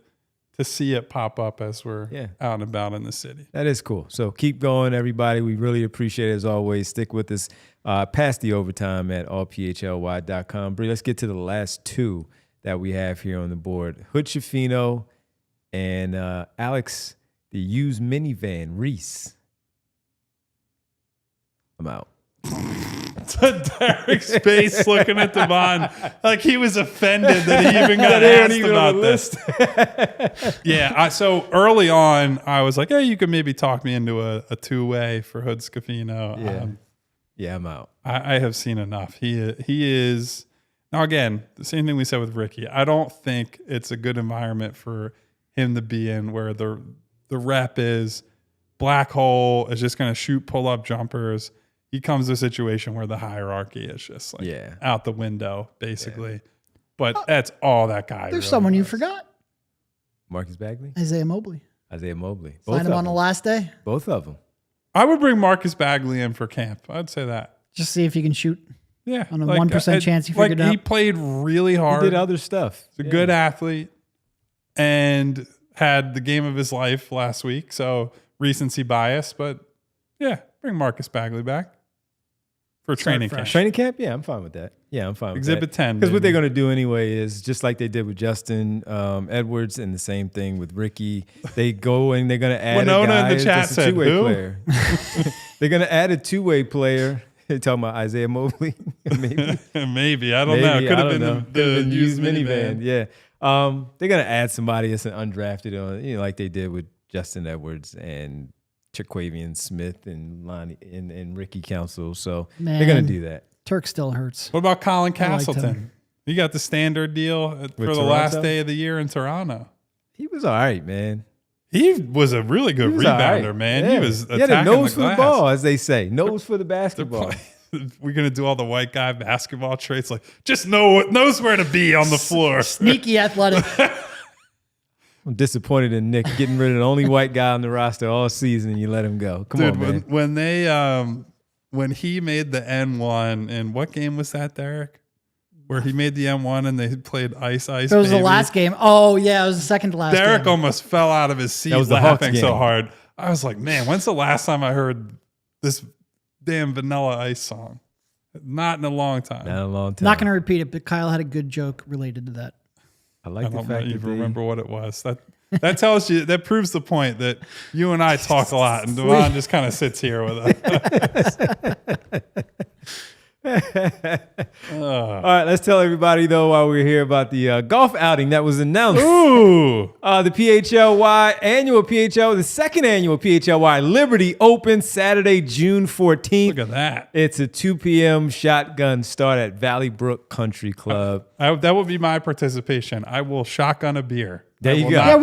see it pop up as we're out and about in the city. That is cool. So keep going, everybody. We really appreciate it as always. Stick with us past the overtime at allphly.com. Bree, let's get to the last two that we have here on the board. Hood Schifino and Alex, the used minivan, Reese. I'm out. Derek's face looking at Devon like he was offended that he even got asked about this. Yeah, so early on, I was like, hey, you could maybe talk me into a two-way for Hood Schifino. Yeah, I'm out. I have seen enough. He is, now again, the same thing we said with Ricky. I don't think it's a good environment for him to be in, where the rep is black hole, is just going to shoot pull-up jumpers. He comes to a situation where the hierarchy is just like out the window, basically. Yeah. But that's all that guy. There's really someone you was. forgot. Marcus Bagley? Isaiah Mobley. Both Sign him on the last day. Both of them. I would bring Marcus Bagley in for camp. I'd say that. Just see if he can shoot. Yeah. On a 1% chance he figured it out. He played really hard. He did other stuff. He's a good athlete and had the game of his life last week. So recency bias. But yeah, bring Marcus Bagley back. For training camp. Training camp? Yeah, I'm fine with that. Yeah, I'm fine with Exhibit that. 10. Because what they're going to do anyway is just like they did with Justin Edwards, and the same thing with Ricky. They go and they're going to add Winona a guy in the chat that's a said, two-way who? player. They're going to add a two-way player. They're talking about Isaiah Mobley. Maybe. Maybe. I don't know. It could have been the used minivan. Yeah. They're going to add somebody that's an undrafted, like they did with Justin Edwards and Jaquavian Smith and Lonnie and Ricky Council. So they're going to do that. Turk still hurts. What about Colin Castleton? He got the standard deal for the last day of the year in Toronto. He was all right, man. He was a really good rebounder, man. Yeah. He was attacking he had a nose the for the ball, as they say. Nose for the basketball. We're going to do all the white guy basketball traits. Like, just knows where to be on the floor. Sneaky athletic. I'm disappointed in Nick getting rid of the only white guy on the roster all season, and you let him go. Come on, man. When they when he made the N1, and what game was that, Derek? Where he made the M1 and they played Ice. It was the last game. Oh, yeah, it was the second to last Derek game. almost fell out of his seat laughing so hard. I was like, man, when's the last time I heard this damn Vanilla Ice song? Not in a long time. Not in a long time. Not going to repeat it, but Kyle had a good joke related to that. I like the fact that I don't even remember what it was. That tells you, that proves the point that you and I talk a lot, and Devon just kind of sits here with us. All right, let's tell everybody, though, while we're here about the golf outing that was announced. Ooh. The PHLY annual PHL, the second annual PHLY Liberty Open, Saturday, June 14th. Look at that. It's a 2 p.m. shotgun start at Valley Brook Country Club. That will be my participation. I will shotgun a beer. There you go. I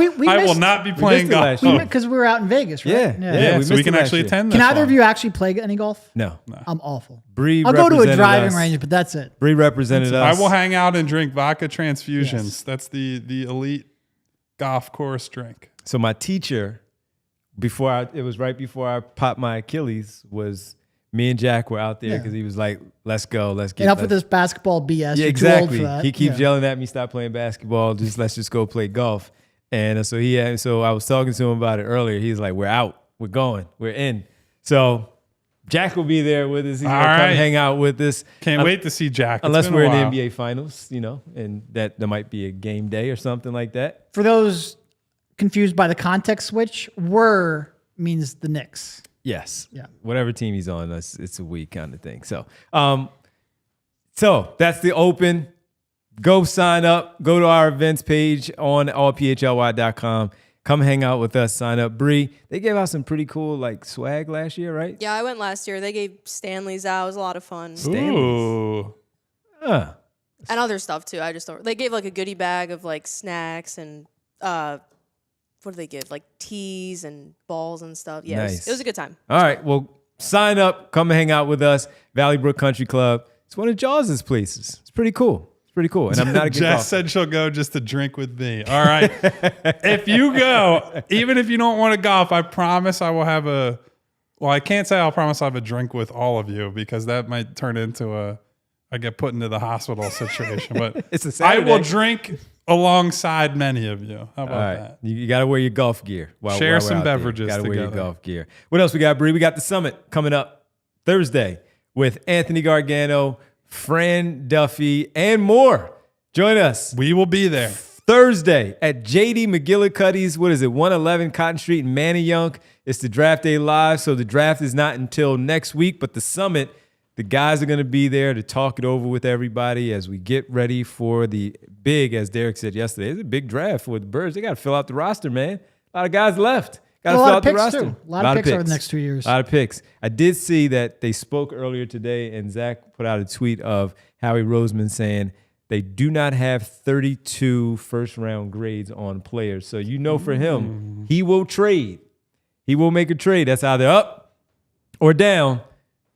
will not be playing golf. Because we were out in Vegas, right? Yeah, so we can actually attend this. Can either of you actually play any golf? No. I'm awful. Bree I'll go to a driving range, but that's it. Bree represented us. I will hang out and drink vodka transfusions. Yes. That's the elite golf course drink. So my teacher, it was right before I popped my Achilles, was me and Jack were out there because he was like, let's go, let's get enough with this basketball BS. Yeah, exactly. He keeps yelling at me, stop playing basketball, let's just go play golf. And so I was talking to him about it earlier. He's like, we're out, we're going, we're in. So Jack will be there with us. He's gonna come hang out with us. Can't wait to see Jack. Unless we're in the NBA Finals, and that there might be a game day or something like that. For those confused by the context switch, "were" means the Knicks. Yes. Yeah. Whatever team he's on, it's a week kind of thing. So, that's the Open. Go sign up. Go to our events page on allphly.com. Come hang out with us. Sign up. Bree, they gave out some pretty cool like swag last year, right? Yeah, I went last year. They gave Stanley's out. It was a lot of fun. Ooh. Huh. And other stuff too. I just don't. They gave like a goodie bag of like snacks and what do they give? Like teas and balls and stuff. Yeah, Nice. it was a good time. All right. Well, sign up. Come hang out with us. Valley Brook Country Club. It's one of Jaws' places. It's pretty cool. It's pretty cool. And I'm not a good Jess golfer. said she'll go just to drink with me. All right. If you go, even if you don't want to golf, I promise I will have a. Well, I can't say I'll promise I'll have a drink with all of you because that might turn into I get put into the hospital situation. But It's a I Saturday. will drink alongside many of you. How about All right. that? You got to wear your golf gear. Share some beverages Got to wear your together. golf gear. What else we got, Bree? We got the summit coming up Thursday with Anthony Gargano, Fran Duffy, and more. Join us We will be there. Thursday at JD McGillicuddy's. What is it? 111 Cotton Street in Manayunk. It's the draft day live. So the draft is not until next week, but the summit, the guys are going to be there to talk it over with everybody as we get ready for the big, as Derek said yesterday, it's a big draft for the Birds. They got to fill out the roster, man. A lot of guys left. Got to A fill lot out of the picks, roster. too. A lot of picks over the next 2 years. A lot of picks. I did see that they spoke earlier today, and Zach put out a tweet of Howie Roseman saying they do not have 32 first-round grades on players. So you know for him, he will trade. He will make a trade. That's either up or down.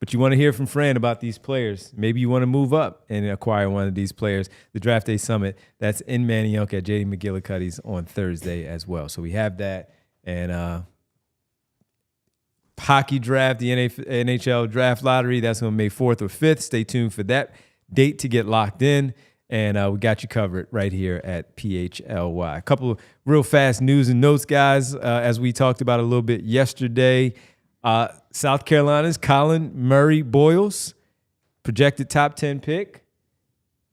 But you want to hear from Fran about these players. Maybe you want to move up and acquire one of these players. The Draft Day Summit, that's in Manayunk at JD McGillicuddy's on Thursday as well. So we have that. And hockey draft, the NHL draft lottery, that's on May 4th or 5th. Stay tuned for that date to get locked in. And we got you covered right here at PHLY. A couple of real fast news and notes, guys, as we talked about a little bit yesterday. South Carolina's Colin Murray Boyles, projected top 10 pick.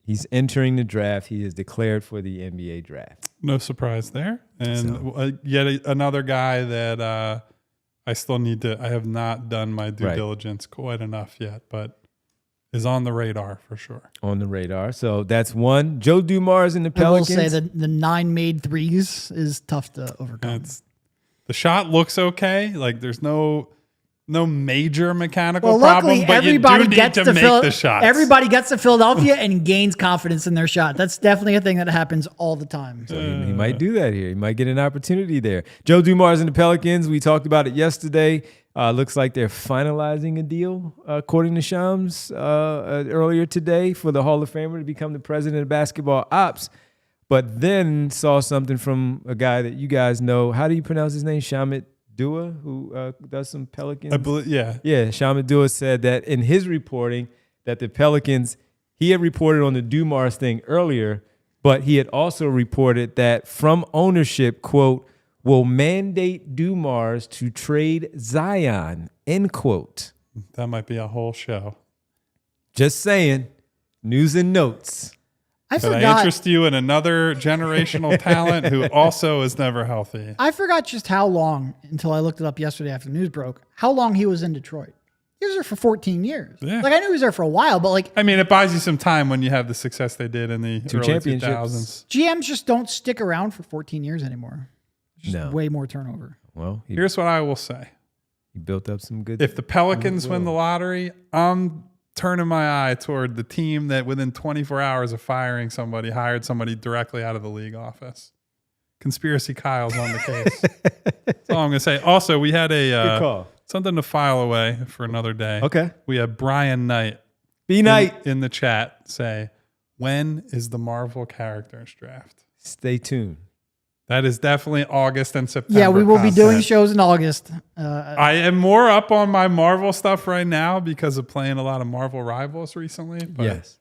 He's entering the draft. He is declared for the NBA draft. No surprise there. And yet another guy that I still need to, I have not done my due diligence quite enough yet, but is on the radar for sure. On the radar. So that's one. Joe Dumars and the I will Pelicans. say that the 9 made threes is tough to overcome. The shot looks okay. Like there's no major mechanical Well, problem, luckily, but everybody you do gets need to to make the shots. Everybody gets to Philadelphia and gains confidence in their shot. That's definitely a thing that happens all the time. So he might do that here. He might get an opportunity there. Joe Dumars and the Pelicans, we talked about it yesterday. Looks like they're finalizing a deal, according to Shams, earlier today for the Hall of Famer to become the president of basketball ops. But then saw something from a guy that you guys know. How do you pronounce his name? Shamit Dua, who does some Pelicans. I believe, yeah. Yeah, Shamit Dua said that in his reporting that the Pelicans, he had reported on the Dumars thing earlier, but he had also reported that from ownership, quote, will mandate Dumars to trade Zion, end quote. That might be a whole show. Just saying, news and notes. I But I forgot. interest you in another generational talent who also is never healthy. I forgot just how long, until I looked it up yesterday after the news broke, how long he was in Detroit. He was there for 14 years. Yeah. Like, I knew he was there for a while, but like, I mean, it buys you some time when you have the success they did in the Two early championships. 2000s. GMs just don't stick around for 14 years anymore. Just No. way more turnover. Well, he Here's what I will say. built up some good. If the Pelicans win the lottery, I'm turning my eye toward the team that within 24 hours of firing somebody, hired somebody directly out of the league office. Conspiracy Kyle's on the case. That's all I'm going to say. Also, we had Good call. something to file away for another day. Okay. We had Brian Knight B Night. in the chat say, when is the Marvel characters draft? Stay tuned. That is definitely August and September. Yeah, we will be doing content. shows in August. I am more up on my Marvel stuff right now because of playing a lot of Marvel Rivals recently. But Yes.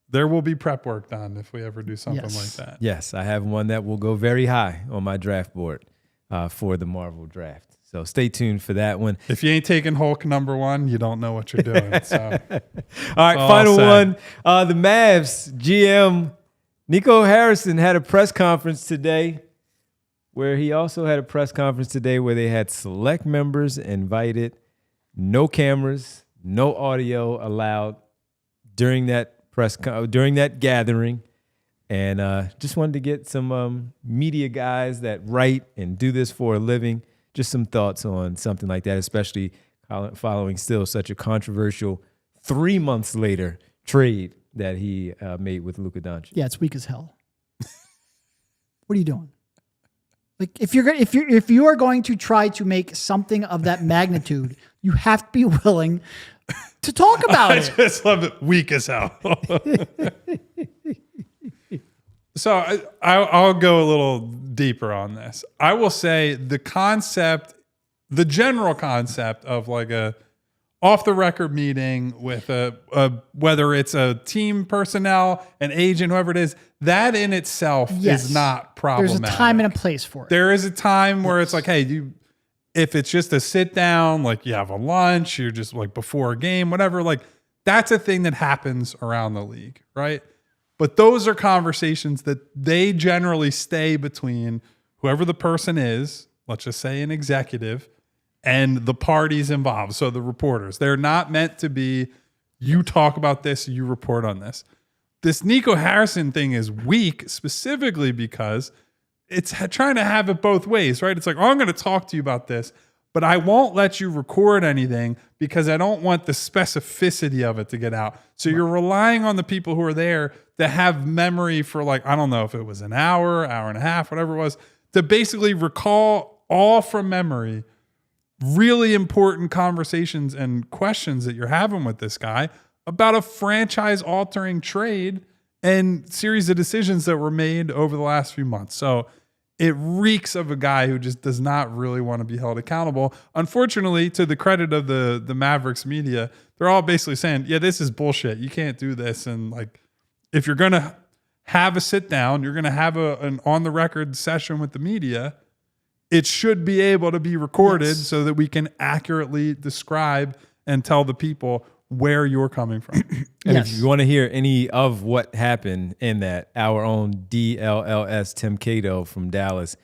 there will be prep work done if we ever do something Yes. like that. Yes, I have one that will go very high on my draft board for the Marvel draft. So stay tuned for that one. If you ain't taking Hulk #1, you don't know what you're doing. So All right, all final I'll one. The Mavs GM Nico Harrison had a press conference today where he also had a press conference today where they had select members invited, no cameras, no audio allowed during that gathering. And just wanted to get some media guys that write and do this for a living, just some thoughts on something like that, especially following still such a controversial 3 months later trade that he made with Luka Doncic. Yeah, it's weak as hell. What are you doing? Like if you are going to try to make something of that magnitude, you have to be willing to talk about it. I just love it. Weak as hell. So I'll go a little deeper on this. I will say the general concept of like a off the record meeting with whether it's a team personnel, an agent, whoever it is, that in itself is not problematic. There's a time and a place for it. There is a time where it's like, hey, if it's just a sit down, like you have a lunch, you're just like before a game, whatever, like that's a thing that happens around the league, right? But those are conversations that they generally stay between whoever the person is, let's just say an executive, and the parties involved. So the reporters, they're not meant to be, you talk about this, you report on this. This Nico Harrison thing is weak specifically because it's trying to have it both ways, right? It's like, oh, I'm going to talk to you about this, but I won't let you record anything because I don't want the specificity of it to get out. So you're relying on the people who are there to have memory for like, I don't know if it was an hour and a half, whatever it was, to basically recall all from memory really important conversations and questions that you're having with this guy about a franchise-altering trade and series of decisions that were made over the last few months. So it reeks of a guy who just does not really want to be held accountable. Unfortunately, to the credit of the Mavericks media, they're all basically saying, yeah, this is bullshit. You can't do this. And like, if you're going to have a sit down, you're going to have an on-the-record session with the media, it should be able to be recorded so that we can accurately describe and tell the people where you're coming from. And if you want to hear any of what happened in that, our own DLLS Tim Cato from Dallas,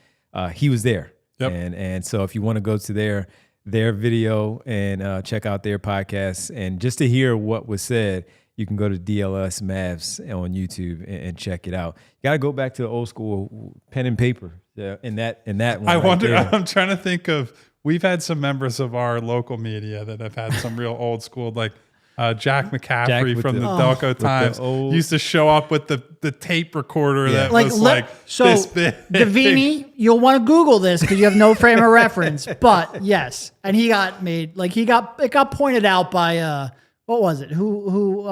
he was there. Yep. And so if you want to go to their video and check out their podcast, and just to hear what was said, you can go to DLS Mavs on YouTube and check it out. You got to go back to the old school pen and paper. In that one. I wonder, I'm trying to think of, we've had some members of our local media that have had some real old school, like Jack McCaffrey from the Delco Times used to show up with the tape recorder that was this big. Davini, you'll want to Google this because you have no frame of reference. But yes, and it got pointed out by what was it? Who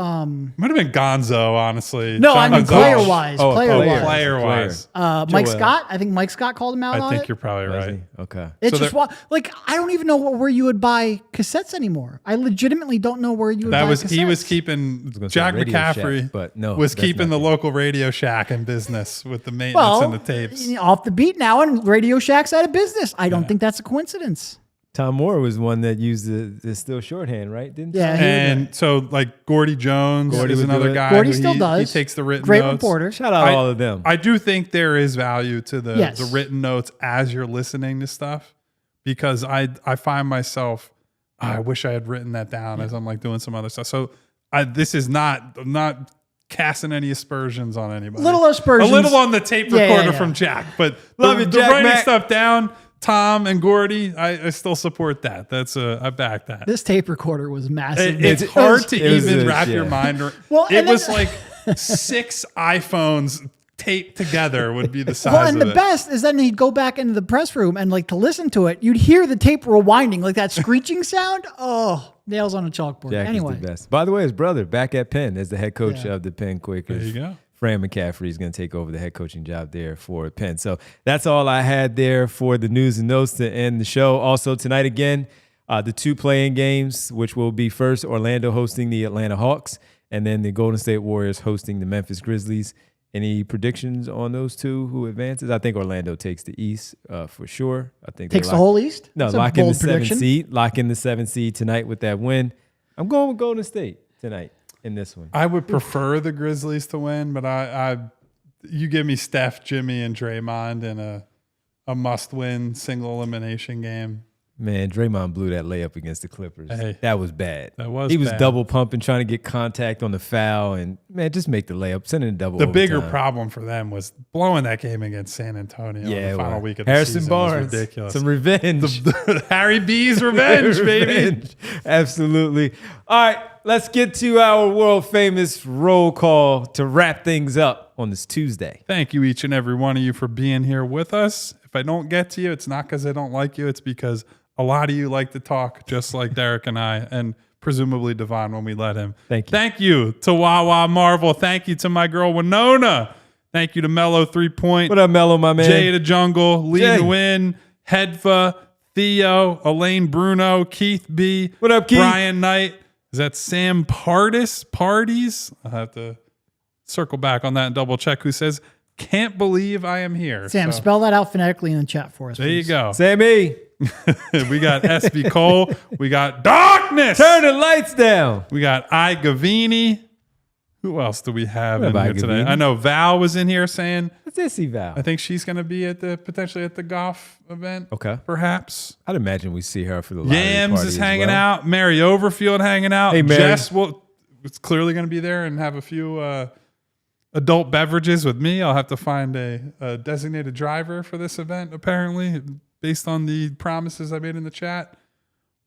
might have been Gonzo, honestly. No, I mean player-wise. Player-wise. Mike Scott. I think Mike Scott called him out on it. I think you're probably right. Okay. It's so just like I don't even know where you would buy cassettes anymore. I legitimately don't know where you would buy cassettes. He was keeping Jack McCaffrey, Shack, but no, was keeping the local Radio Shack in business with the maintenance and the tapes. Off the beat now, and Radio Shack's out of business. I don't think that's a coincidence. Tom Moore was one that used the still shorthand, right? Didn't yeah, and so like Gordy Jones is another guy. Gordy still does. He takes the written Great notes. reporter. Shout out all of them. I do think there is value to the written notes as you're listening to stuff, because I find myself, I wish I had written that down as I'm like doing some other stuff. So this is I'm not casting any aspersions on anybody. Little aspersions. A little on the tape recorder from Jack, but Love the it, Jack writing Mac. stuff down. Tom and Gordy, I still support that. I back that. This tape recorder was massive. It's hard to even wrap your mind around. Well, it was like 6 iPhones taped together would be the size well, and of the it. best is then he'd go back into the press room and like to listen to it, you'd hear the tape rewinding, like that screeching sound. Oh, nails on a chalkboard. Jack anyway, is the best. By the way, his brother back at Penn as the head coach of the Penn Quakers. There you go. Fran McCaffrey is going to take over the head coaching job there for Penn. So that's all I had there for the news and notes to end the show. Also tonight again, the 2 play-in games, which will be first Orlando hosting the Atlanta Hawks, and then the Golden State Warriors hosting the Memphis Grizzlies. Any predictions on those two who advances? I think Orlando takes the East for sure. I think takes the whole East. No, That's lock in the prediction. 7th seed. Lock in the 7th seed tonight with that win. I'm going with Golden State tonight in this one. I would prefer the Grizzlies to win, but you give me Steph, Jimmy, and Draymond in a must-win single elimination game. Man, Draymond blew that layup against the Clippers. Hey, that was bad. That was He was bad. double pumping, trying to get contact on the foul. And, man, just make the layup. Send it in double The overtime. bigger problem for them was blowing that game against San Antonio in the final week of the Harrison season Barnes. was ridiculous. Some revenge. Harry B's revenge, baby. Revenge. Absolutely. All right, let's get to our world famous roll call to wrap things up on this Tuesday. Thank you, each and every one of you, for being here with us. If I don't get to you, it's not because I don't like you. It's because a lot of you like to talk just like Derek and I, and presumably Devon when we let him. Thank you. Thank you to Wawa Marvel. Thank you to my girl Winona. Thank you to Mello 3 Point. What up, Mello, my man? Jay the Jungle, Lee Jay. the Win, Hedva, Theo, Elaine Bruno, Keith B. What up, Keith? Brian Knight. Is that Sam Parties? I'll have to circle back on that and double check who says, can't believe I am here. Sam, So, spell that out phonetically in the chat for us. there you please. go. Sammy, We got SB Cole. We got Darkness. turn the lights down. We got I Gavini. Who else do we have What in up, here today? Gavini? I know Val was in here saying, What's this eval? I think she's going to be potentially at the golf event. Okay. Perhaps. I'd imagine we see her for the lottery Yams party is as hanging well. out. Mary Overfield hanging out. Hey, Mary. Jess it's clearly going to be there and have a few adult beverages with me. I'll have to find a designated driver for this event, apparently, based on the promises I made in the chat.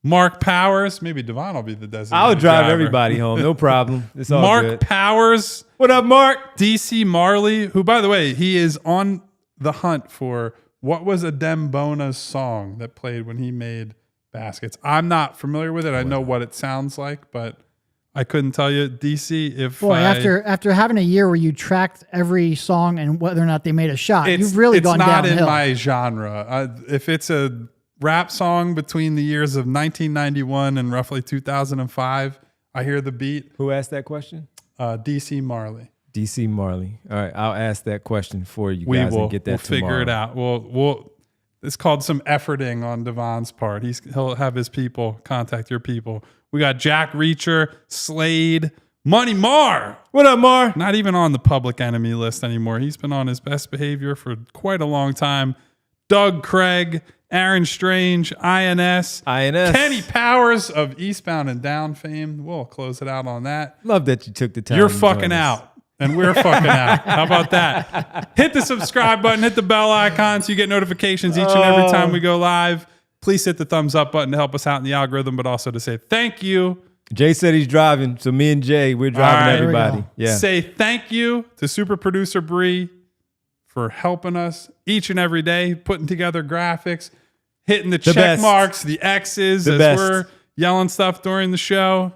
Mark Powers. Maybe Devon will be the designated I'll drive driver. everybody home. No problem. It's all Mark good. Powers. What up, Mark? DC Marley, who, by the way, he is on the hunt for what was Adembona's song that played when he made baskets. I'm not familiar with it. I know what it sounds like, but I couldn't tell you, DC, if Boy, after having a year where you tracked every song and whether or not they made a shot, you've really gone it's not downhill. in my genre. If it's a rap song between the years of 1991 and roughly 2005, I hear the beat. Who asked that question? DC Marley. DC Marley. All right, I'll ask that question for you We guys will and get that we'll figure tomorrow. it out. We'll it's called some efforting on Devon's part. He'll have his people contact your people. We got Jack Reacher, Slade, Money Mar. What up, Mar? Not even on the public enemy list anymore. He's been on his best behavior for quite a long time. Doug Craig, Aaron Strange, INS, Kenny Powers of Eastbound and Down fame. We'll close it out on that. Love that you took the time. You're to fucking join us. out. And we're fucking out. How about that? Hit the subscribe button, hit the bell icon so you get notifications each and every time we go live. Please hit the thumbs up button to help us out in the algorithm, but also to say thank you. Jay said he's driving, so me and Jay, we're driving All right. everybody. There Yeah. Say thank you to super producer Bree for helping us each and every day, putting together graphics, hitting the check best. marks, the X's The as best. we're yelling stuff during the show.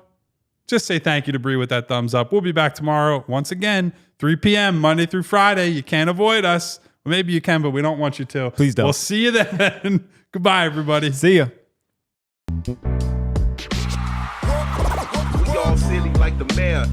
Just say thank you to Bree with that thumbs up. We'll be back tomorrow, once again, 3 p.m., Monday through Friday. You can't avoid us. Well, maybe you can, but we don't want you to. Please don't. We'll see you then. Goodbye, everybody. See ya. We all silly like the mayor.